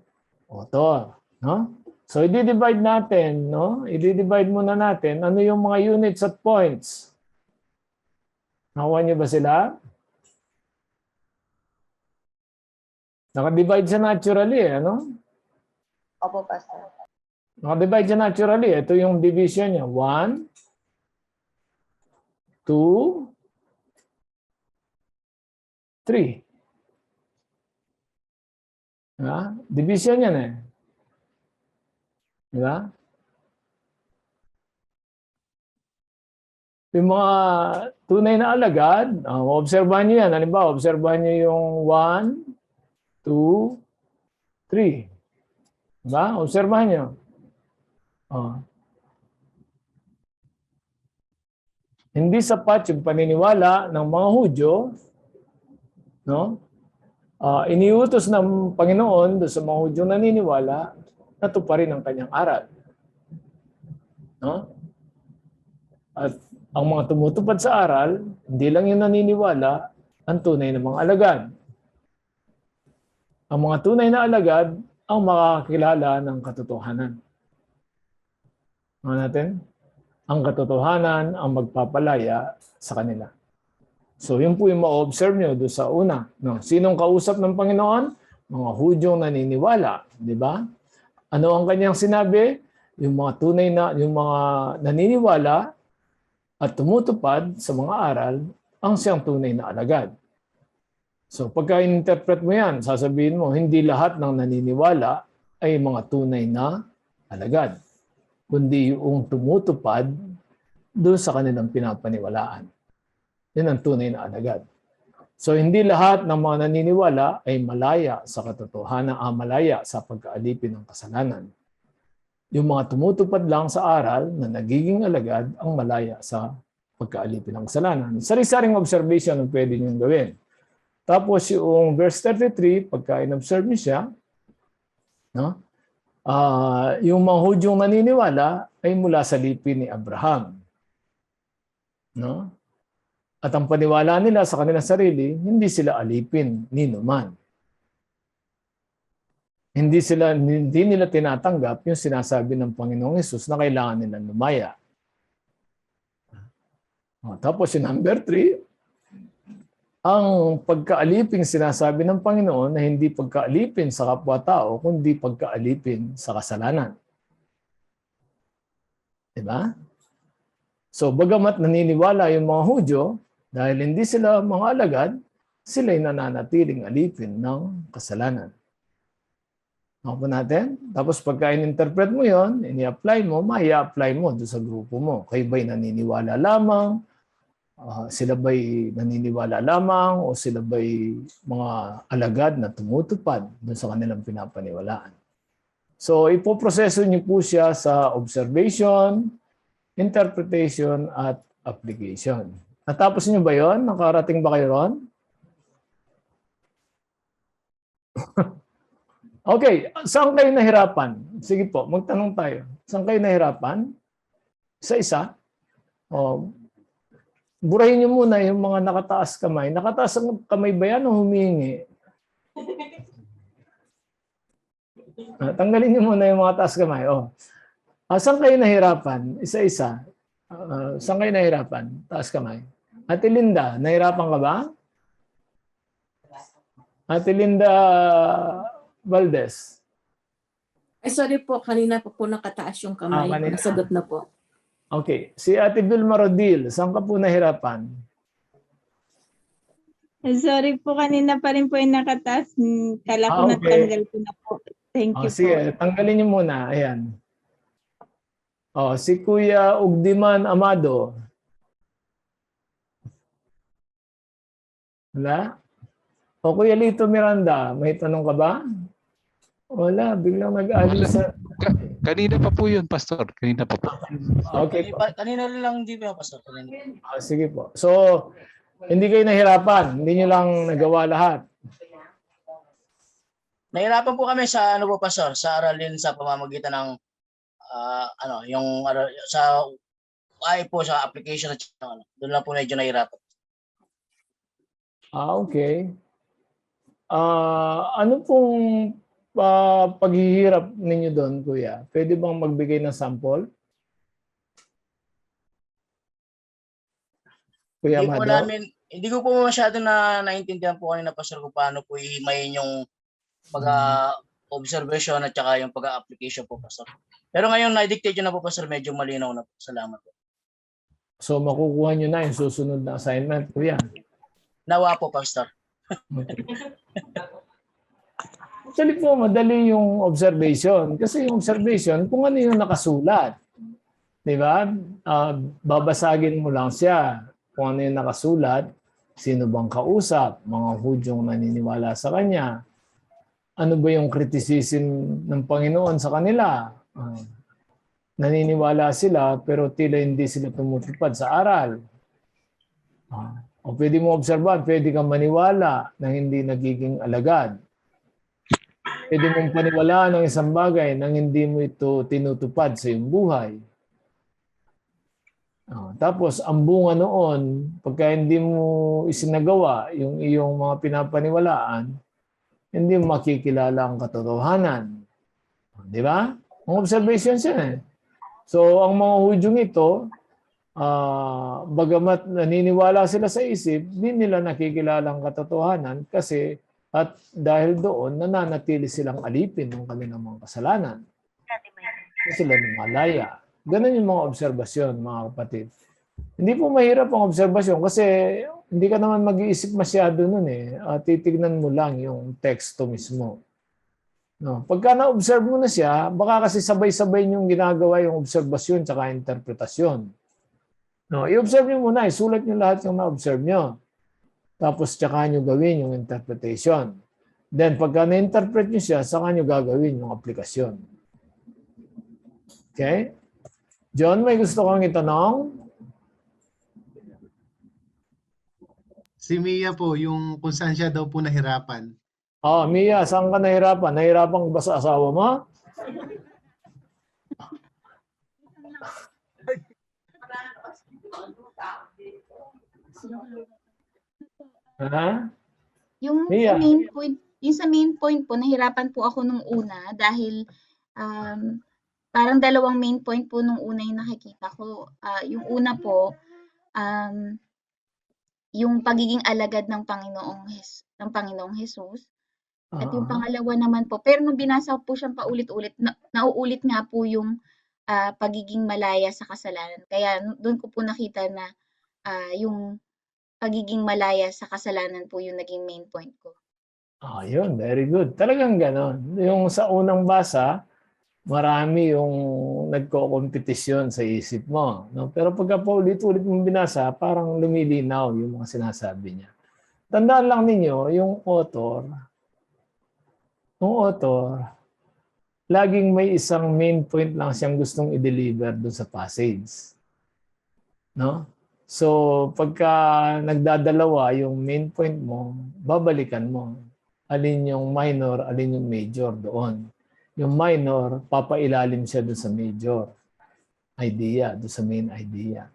author, no? So i-divide natin, no? I-divide muna natin ano yung mga units at points. Nakuha niyo ba sila? Naka-divide siya naturally, ano? Opo, Pastor. Naka-divide siya naturally. Ito yung division niya. 1, 2, 3. Diba? Division yan eh. Diba? Yung mga tunay na alagad, obserbahan nyo yan. Halimbawa, obserbahan nyo yung 1, 2, 3. Diba? Obserbahan nyo. Hindi sapat yung paniniwala ng mga Hudyo, no? Iniutos ng Panginoon doon sa mga Hudyong naniniwala na tuparin ang kanyang aral. No? At ang mga tumutupad sa aral, hindi lang yung naniniwala, ang tunay na mga alagad. Ang mga tunay na alagad ang makakakilala ng katotohanan. Ano natin? Ang katotohanan ang magpapalaya sa kanila. So yun po yung ma-observe nyo doon sa una. No? Sinong kausap ng Panginoon? Mga Hudyong naniniwala. Di ba? Ano ang kanyang sinabi? Yung mga tunay na, yung mga naniniwala at tumutupad sa mga aral ang siyang tunay na alagad. So pagka in-interpret mo yan, sasabihin mo, hindi lahat ng naniniwala ay mga tunay na alagad, kundi yung tumutupad doon sa kanilang pinapaniwalaan. Yan ang tunay na alagad. So hindi lahat ng mga naniniwala ay malaya sa katotohanan, malaya sa pagkaalipin ng kasalanan. Yung mga tumutupad lang sa aral na nagiging alagad ang malaya sa pagkaalipin ng kasalanan. Sari-saring observation ang pwede niyong gawin. Tapos yung verse 33, pagka in-observe niyo siya, no? Yung mga Hudyong naniniwala ay mula sa lipi ni Abraham. No? At ang paniwala nila sa kanilang sarili, hindi sila alipin ni numan. Hindi nila tinatanggap yung sinasabi ng Panginoong Hesus na kailangan nilang lumaya. Tapos yung number 3, ang pagkaalipin sinasabi ng Panginoon na hindi pagkaalipin sa kapwa-tao, kundi pagkaalipin sa kasalanan. Diba? So, bagamat naniniwala yung mga Hudyo, dahil hindi sila mga alagad, sila'y nananatiling alipin ng kasalanan. Ako po natin. Tapos pagka in-interpret mo yon, ini-apply mo, mai-apply mo doon sa grupo mo. Kayo ba'y naniniwala lamang? Sila ba'y naniniwala lamang? O sila ba'y mga alagad na tumutupad doon sa kanilang pinapaniwalaan? So, ipoproseso niyo po siya sa observation, interpretation, at application. Natapos niyo ba yon? Nakarating ba kayo ron? Okay, saan kayo nahirapan? Sige po, magtanong tayo. Saan kayo nahirapan? Isa-isa? Burahin niyo muna yung mga nakataas kamay. Nakataas ang kamay ba yan o humihingi? Tanggalin niyo muna yung mga taas kamay. Saan kayo nahirapan? Isa-isa. Saan kayo nahirapan? Taas kamay. Ate Linda, nahirapan ka ba? Ate Linda Valdez. Ay, sorry po. Kanina pa po nakataas yung kamay. Nasagot na po. Okay. Si Ate Vilma Rodil, saan ka po nahirapan? Sorry po, kanina pa rin po yung nakataas. Kala ko natanggal ko na po. Thank you Sige, po. tanggalin niyo muna. Ayan. Si Kuya Ugdiman Amado. Wala? Kuya Lito Miranda, may tanong ka ba? Wala, biglang nag-alis sa... Kanina pa po yun, Pastor. Kanina pa po. Okay. Kanina lang di ba, Pastor? Sige po. So, hindi kayo nahirapan. Hindi nyo lang nagawa lahat. Nahirapan po kami sa ano po, Pastor, sa aralin sa pamamagitan ng yung sa po sa application at doon lang po medyo nahirapan. Okay. Ano pong paghihirap ninyo doon, Kuya? Pwede bang magbigay ng sample? Kuya Amado? Hindi ko po masyado na naintindihan po kanina, Pastor, kung paano po ihimayin yung pag-observation at saka yung pag-application po, Pastor. Pero ngayon, na-dictate na po, Pastor, medyo malinaw na po. Salamat po. So, makukuha nyo na yung susunod na assignment, Kuya. Nawa po, Pastor. Actually po, madali yung observation. Kasi yung observation, kung ano yung nakasulat. Di ba? Babasagin mo lang siya. Kung ano yung nakasulat, sino bang kausap, mga Hudyong naniniwala sa kanya. Ano ba yung criticism ng Panginoon sa kanila? Naniniwala sila, pero tila hindi sila tumutupad sa aral. O pwede mo obserban, pwede kang maniwala na hindi nagiging alagad. Pwede mong paniwalaan ng isang bagay nang hindi mo ito tinutupad sa iyong buhay. Tapos, ang bunga noon, pagka hindi mo isinagawa yung iyong mga pinapaniwalaan, hindi mo makikilala ang katotohanan. Di ba? Ang observation siya. So, ang mga Hudyong ito, bagamat naniniwala sila sa isip, hindi nila nakikilala ang katotohanan kasi at dahil doon, nananatili silang alipin ng kanilang mga kasalanan. Kasi sila lumalaya. Ganun yung mga obserbasyon, mga kapatid. Hindi po mahirap ang obserbasyon kasi hindi ka naman mag-iisip masyado nun eh. Titignan mo lang yung teksto mismo. No. Pagka na-observe mo na siya, baka kasi sabay-sabay niyong ginagawa yung obserbasyon tsaka interpretasyon. No, i-observe niyo muna, isulat niyo lahat yung na-observe niyo. Tapos tsaka nyo gawin yung interpretation. Then pagka na-interpret nyo siya, saka nyo gagawin yung aplikasyon. Okay? John, may gusto kang itanong? Si Mia po, yung kung saan siya daw po nahirapan. Mia, saan ka nahirapan? Nahirapan ka ba sa asawa mo? Yung sa main point po, nahirapan po ako nung una dahil parang dalawang main point po nung una yung nakikita ko. Yung una po, yung pagiging alagad ng Panginoong Jesus. At yung pangalawa naman po, pero nung binasa ko po siyang paulit-ulit, nauulit nga po yung pagiging malaya sa kasalanan. Kaya doon ko po nakita na yung pagiging malaya sa kasalanan po yung naging main point ko. Yun, very good. Talagang ganon. Yung sa unang basa, marami yung nagko-kompetisyon sa isip mo. No? Pero pagka paulit-ulit mong binasa, parang lumilinaw yung mga sinasabi niya. Tandaan lang ninyo, yung author, laging may isang main point lang siyang gustong i-deliver doon sa passage. No? So, pagka nagdadalawa yung main point mo, babalikan mo. Alin yung minor, alin yung major doon. Yung minor, papailalim siya doon sa major idea, doon sa main idea.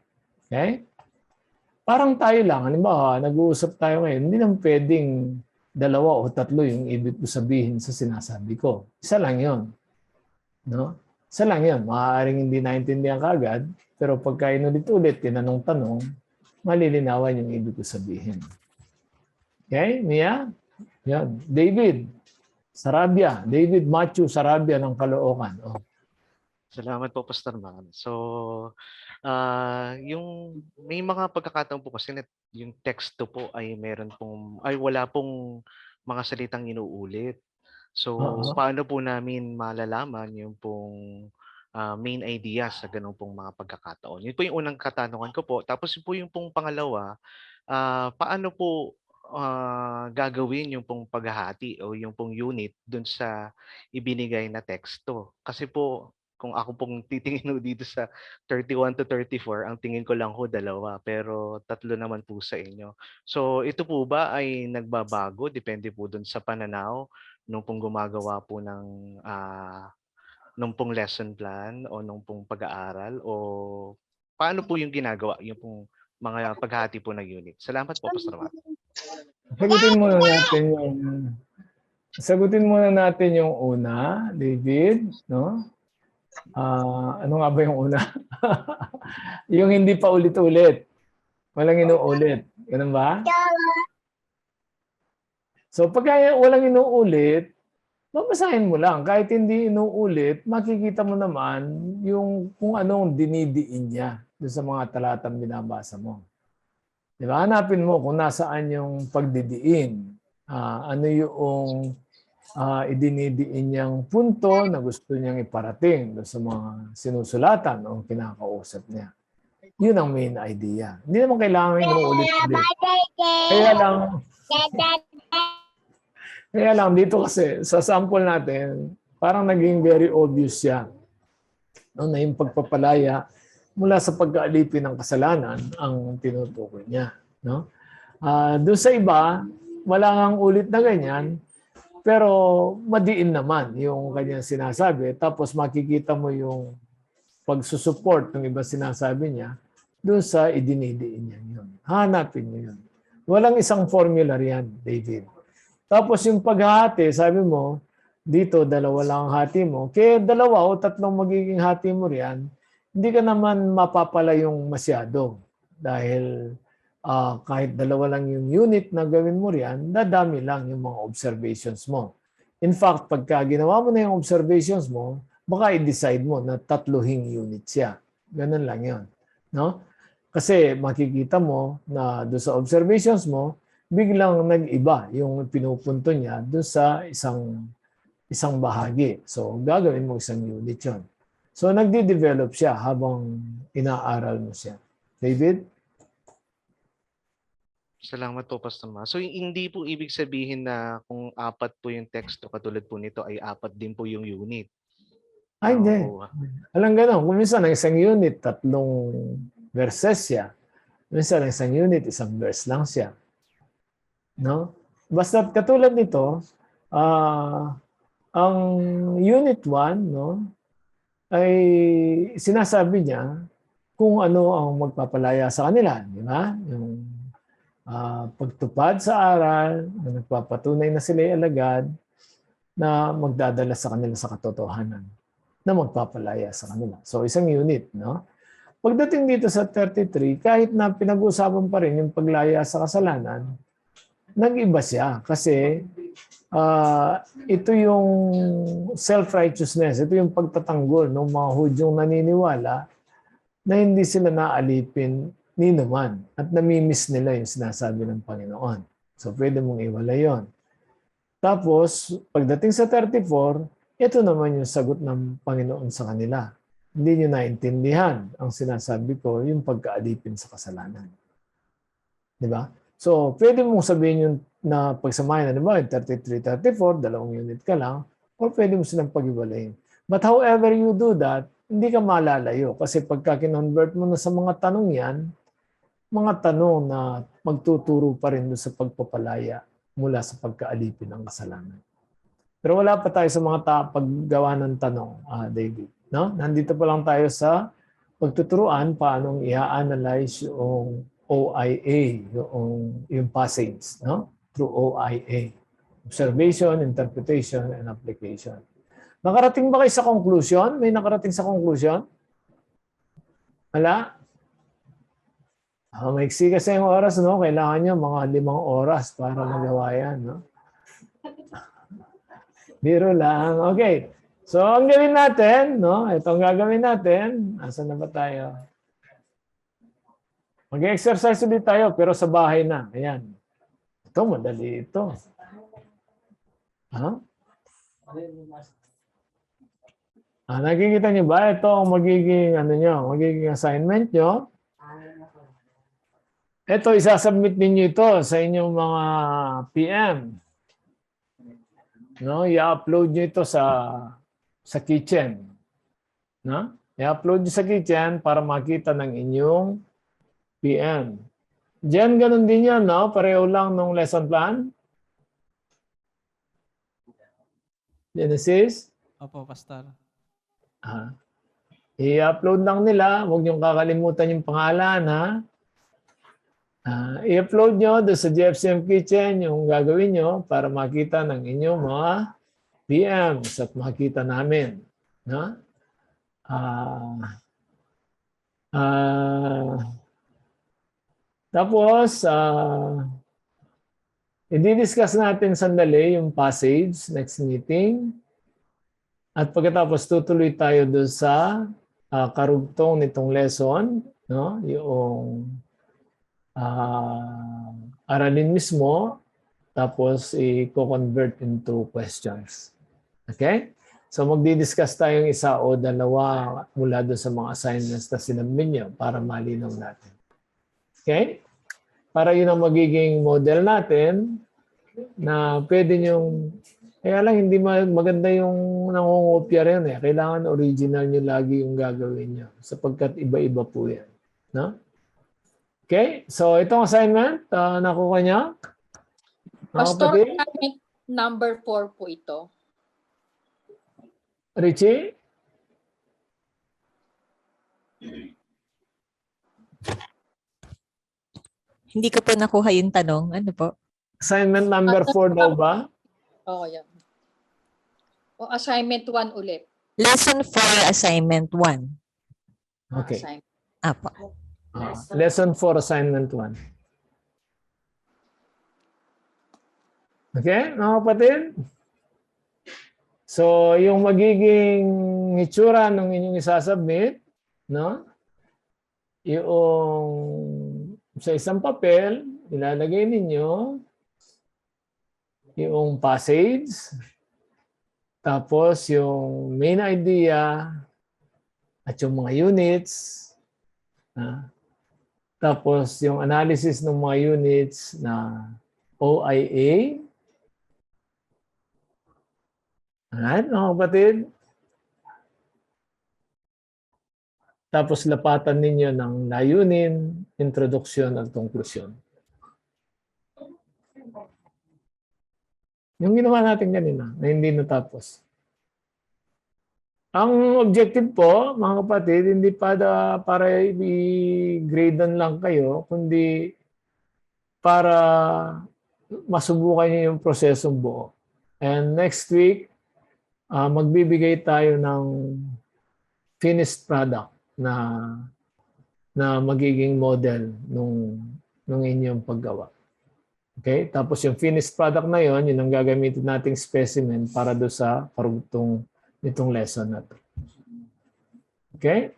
Okay? Parang tayo lang, halimbawa, nag-uusap tayo ngayon, hindi naman pwedeng 2 o 3 yung ibig ko sabihin sa sinasabi ko. Isa lang yun. No? Isa lang yun. Maaaring hindi naintindihan kaagad, pero pagka inulit-ulit, tinanong-tanong, malilinawan yung ibig ko sabihin. Okay, Mia? Yan. David Sarabia. David Matthew Sarabia ng Caloocan. Salamat po, Pastor Mar. So, yung may mga pagkakataon po kasi yung teksto po ay wala pong mga salitang inuulit. So, paano po namin malalaman yung pong main idea sa ganung pong mga pagkakataon? Yun po yung unang katanungan ko po. Tapos yun po yung pong pangalawa, paano po gagawin yung pong paghahati o yung pong unit dun sa ibinigay na teksto? Kasi po, kung ako pong titingin dito sa 31 to 34, ang tingin ko lang 2, pero 3 naman po sa inyo. So ito po ba ay nagbabago? Depende po dun sa pananaw nung pong gumagawa po ng nung pong lesson plan o nung pong pag-aaral, o paano po yung ginagawa, yung pong mga paghati po ng unit? Salamat po, Pastor Mark. Sagutin muna natin yung una, David, no? Ano nga ba yung una? Yung hindi pa ulit-ulit. Walang inuulit. Ganun ba? So pagka walang inuulit, babasahin mo lang. Kahit hindi inuulit, makikita mo naman yung kung anong dinidiin niya doon sa mga talatang binabasa mo. Diba? Hanapin mo kung nasaan yung pagdidiin. Ano yung idinidiin niyang punto na gusto niyang iparating doon sa mga sinusulatan o kinakausap niya. Yun ang main idea. Hindi naman kailangan inuulit-ulit. Kaya lang dito kasi sa sample natin, parang naging very obvious siya. No, na yung pagpapalaya mula sa pag-aalipin ng kasalanan ang tinutukoy niya. No? Doon sa iba, wala ngang ulit na ganyan, pero madiin naman yung kanyang sinasabi. Tapos makikita mo yung pagsusupport ng iba sinasabi niya doon sa idinidiin niya yun. Hanapin niyo yun. Walang isang formula yan, David. Tapos yung paghahati, sabi mo, dito 2 lang ang hati mo. Kaya 2 o 3 magiging hati mo riyan, hindi ka naman mapapala yung masyado. Dahil kahit 2 lang yung unit na gawin mo riyan, dadami lang yung mga observations mo. In fact, pagka ginawa mo na yung observations mo, baka i-decide mo na 3 unit siya. Ganun lang yun. No? Kasi makikita mo na doon sa observations mo, biglang nag-iba yung pinupunto niya doon sa isang bahagi. So, gagawin mo isang unit yun. So, nagde-develop siya habang inaaral mo siya. David? Salamat po, Pastor Ma. So, hindi po ibig sabihin na kung 4 po yung teksto katulad po nito ay 4 din po yung unit. Ay, hindi. Alam gano'n, kung minsan ang isang unit, 3 verses siya. Minsan ang isang unit, 1 verse lang siya. No? Basta katulad nito, ang unit 1, no, ay sinasabi niya kung ano ang magpapalaya sa kanila. Di ba? Yung pagtupad sa aral, na nagpapatunay na sila ay alagad, na magdadala sa kanila sa katotohanan, na magpapalaya sa kanila. So, isang unit. No? pagdating dito sa 33, kahit na pinag-uusapan pa rin yung paglaya sa kasalanan, nag-iba siya kasi ito yung self-righteousness, ito yung pagtatanggol ng mga Hudyong naniniwala na hindi sila naalipin ni naman at namimiss nila yung sinasabi ng Panginoon. So pwede mong iwala yon. Tapos, pagdating sa 34, ito naman yung sagot ng Panginoon sa kanila. Hindi nyo naintindihan ang sinasabi ko, yung pagkaalipin sa kasalanan. Di ba? So, pwede mong sabihin yung na pagsamahin na naman, 33, 34, 2 unit ka lang, o pwede mo silang pag-iwalayin. But however you do that, hindi ka malalayo. Kasi pagka kinonvert mo na sa mga tanong yan, mga tanong na magtuturo pa rin doon sa pagpapalaya mula sa pagkaalipin ng kasalanan. Pero wala pa tayo sa mga paggawa ng tanong, David. No? Nandito pa lang tayo sa pagtuturuan paano i-analyze yung OIA, yung passage, no? Through OIA. Observation, interpretation, and application. Nakarating ba kayo sa conclusion? May nakarating sa conclusion? Wala? Maiksi kasi yung oras, no? Kailangan nyo mga 5 oras para magawa yan, no? Biro lang. Okay. So, ang gawin natin, no? Ito ang gagawin natin. Asan na ba tayo? Mag-exercise ulit tayo, pero sa bahay na. Ayan. Ito, madali ito. Ha? Nakikita niyo ba? Ito ang magiging, magiging assignment nyo. Ito, isasubmit ninyo ito sa inyong mga PM. No, i-upload nyo ito sa kitchen. No? I-upload nyo sa kitchen para makita ng inyong PM. Diyan, ganun din yan, no? Pareho lang ng lesson plan. Genesis? Opo, Pastor. I-upload lang nila. Huwag niyong kakalimutan yung pangalan, ha? I-upload nyo doon sa GFCM Kitchen yung gagawin nyo para makita ng inyong mga PMs at makita namin. No? Tapos, i-discuss natin sandali yung passage next meeting. At pagkatapos tutuloy tayo doon sa karugtong nitong lesson, no? Yung aralin mismo, tapos i-convert into questions. Okay? So magdi-discuss tayong isa o dalawa mula doon sa mga assignments na sinabmin nyo para malinaw natin. Okay? Para yun ang magiging model natin na pwede nyong, kaya lang hindi maganda yung nangungopia rin eh. Kailangan original nyo lagi yung gagawin nyo sapagkat iba-iba po yan. No? Okay? So itong assignment, nakuha niya? Pastor, assignment number 4 po ito. Richie? Hindi ko po nakuha yung tanong. Ano po? Assignment number 4 daw ba? Oo, yan. O assignment 1 ulit. Lesson 4, assignment 1. Okay. Apo. Lesson 4, assignment 1. Okay, mga kapatid? So, yung magiging itsura ng inyong isasubmit, no? Yung sa isang papel, ilalagay ninyo yung passage, tapos yung main idea at yung mga units, tapos yung analysis ng mga units na OIA. Alright, mga kapatid? Tapos lapatan ninyo ng layunin, introduction at konklusyon. Yung ginawa natin kanina na hindi natapos. Ang objective po, mga kapatid, hindi para i-gradean lang kayo, kundi para masubukan niyo yung prosesong buo. And next week, magbibigay tayo ng finished product na na magiging model nung inyong paggawa. Okay? Tapos yung finished product na yon, yun ang gagamitin nating specimen para do sa karugtong nitong lesson na to. Okay?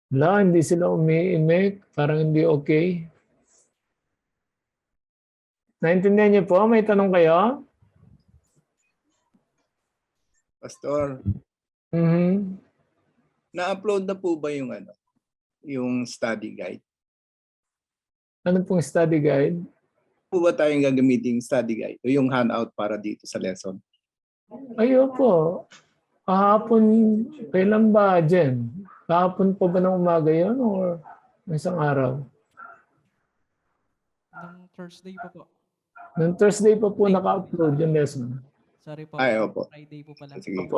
Wala, hindi sila umiimik. Parang hindi okay. Naintindihan niyo po? May tanong kayo? Pastor, Mhm. na-upload na po ba yung yung study guide? Ano pong study guide? Po ba tayong gagamitin study guide o yung handout para dito sa lesson? Ayoko. Kahapon, kailan ba, Jen? Kahapon po ba ng umaga yun or isang araw? Nung Thursday pa po. Noong Thursday pa po naka-upload yung lesson. Sorry po. Ay, opo. Friday po pala. Sige.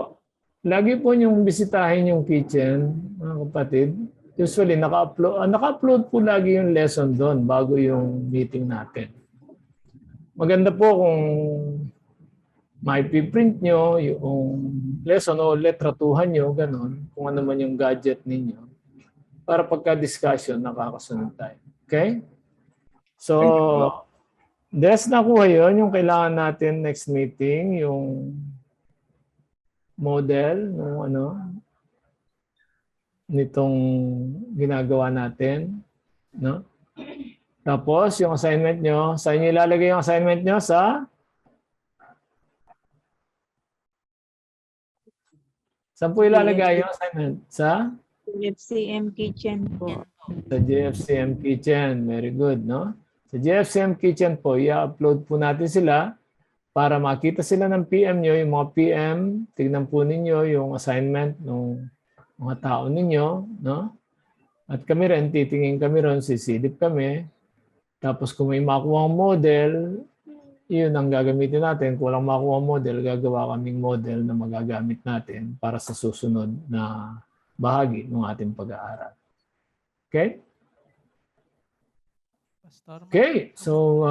Lagi po niyong bisitahin yung kitchen, mga kapatid. Usually, naka-upload po lagi yung lesson doon bago yung meeting natin. Maganda po kung maipiprint nyo yung lesson o letratuhan nyo, ganun, kung ano man yung gadget ninyo, para pagka-discussion, nakakasunod tayo. Okay? So, Des, nakuha yun, yung kailangan natin next meeting, yung model, nitong ginagawa natin. No? Tapos, yung assignment nyo, saan nyo ilalagay yung assignment nyo? Saan po ilalagay yung assignment? Sa? FCM Kitchen po. Sa GFCM Kitchen. Very good, no? Sa GFCM Kitchen po, i-upload po natin sila para makita sila ng PM nyo, yung mga PM, tignan po ninyo yung assignment ng mga tao ninyo, no? At kami rin, titingin kami rin, sisilip kami. Tapos kung may makuha ang model, yun ang gagamitin natin. Kung walang makuha ang model, gagawa kaming model na magagamit natin para sa susunod na bahagi ng ating pag-aaral. Okay? Okay, so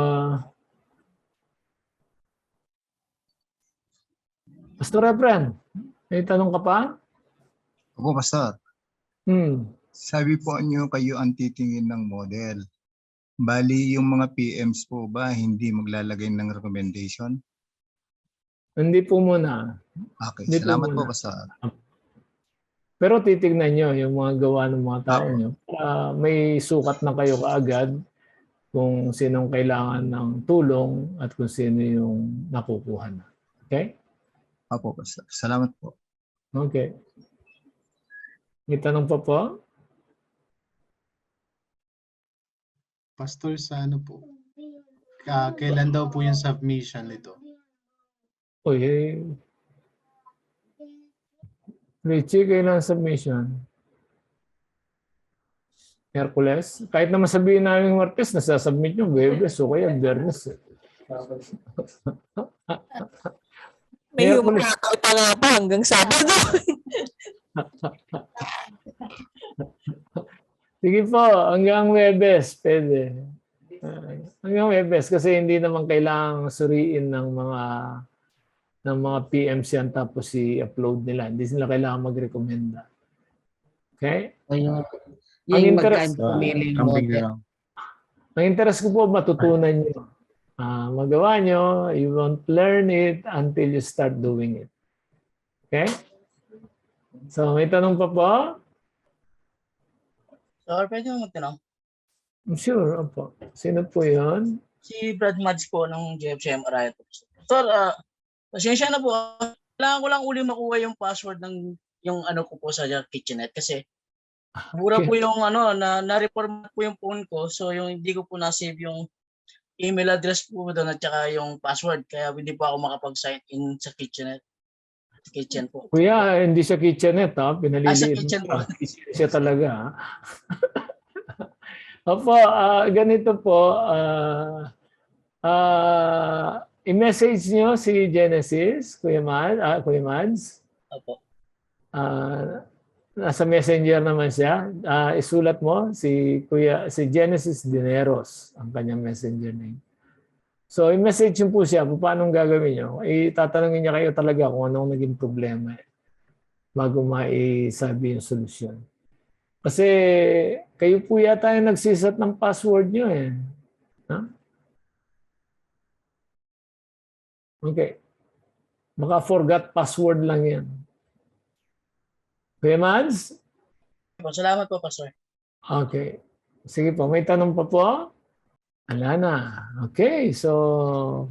Pastor Efren, may tanong ka pa? Opo, Pastor. Sabi po niyo kayo ang titingin ng model. Bali, yung mga PMs po ba hindi maglalagay ng recommendation? Hindi po muna. Okay, Hindi salamat po, muna. Pastor. Pero titignan nyo yung mga gawa ng mga tao nyo. May sukat na kayo kaagad kung sinong kailangan ng tulong at kung sino yung nakukuha na. Okay? Opo, Pastor. Salamat po. Okay. May tanong pa po? Pastor, sa ano po? Kailan daw po yung submission nito? Uy, Richie, kailan submission? Hercules? Kahit naman sabihin namin Martes, nasasubmit nyo, Webes, o kaya Bernes. May humahakaw pa nga pa hanggang Sabado. Sige po, hanggang Webes, pwede. Hanggang Webes, kasi hindi naman kailangang suriin ng mga PMs yan tapos i-upload nila. Hindi sila kailangan mag-recommenda. Okay? Ang interest, ang interest ko po, matutunan nyo. Magawa nyo, you won't learn it until you start doing it. Okay? So, may tanong pa po? Sir, pwede mo magtanong? Sure, opo. Sino po yun? Si Brad Mads po ng GFCM Arayat. Sir, pasensya na po. Kailangan ko lang uli makuha yung password ng yung ano ko po sa kitchenette kasi mura po yung na-reformat po yung phone ko, so yung hindi ko po na-save yung email address po doon at saka yung password, kaya hindi po ako makapag-sign in sa kitchen po. Kuya, hindi siya kitchenette, ha? Pinaliliit. Sa kitchen po. Siya talaga, ha? Opo, ganito po. I-message nyo si Genesis, Kuya Mads. Opo. Nasa messenger naman siya. Isulat mo si Genesis Dineros, ang kanyang messenger name. So, i-message nyo po siya. Paano gagawin nyo? Itatanungin niya kayo talaga kung anong naging problema. bago maisabi yung solusyon. Kasi kayo po yata yung nagsiset ng password nyo eh. Ha? Okay. Baka forgot password lang yan. Kuya Mads? Salamat po, Pastor. Okay. Sige po, may tanong pa po? Wala na. Okay, so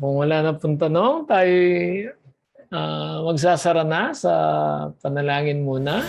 kung wala na pong tanong, tayo magsasara na sa panalangin muna.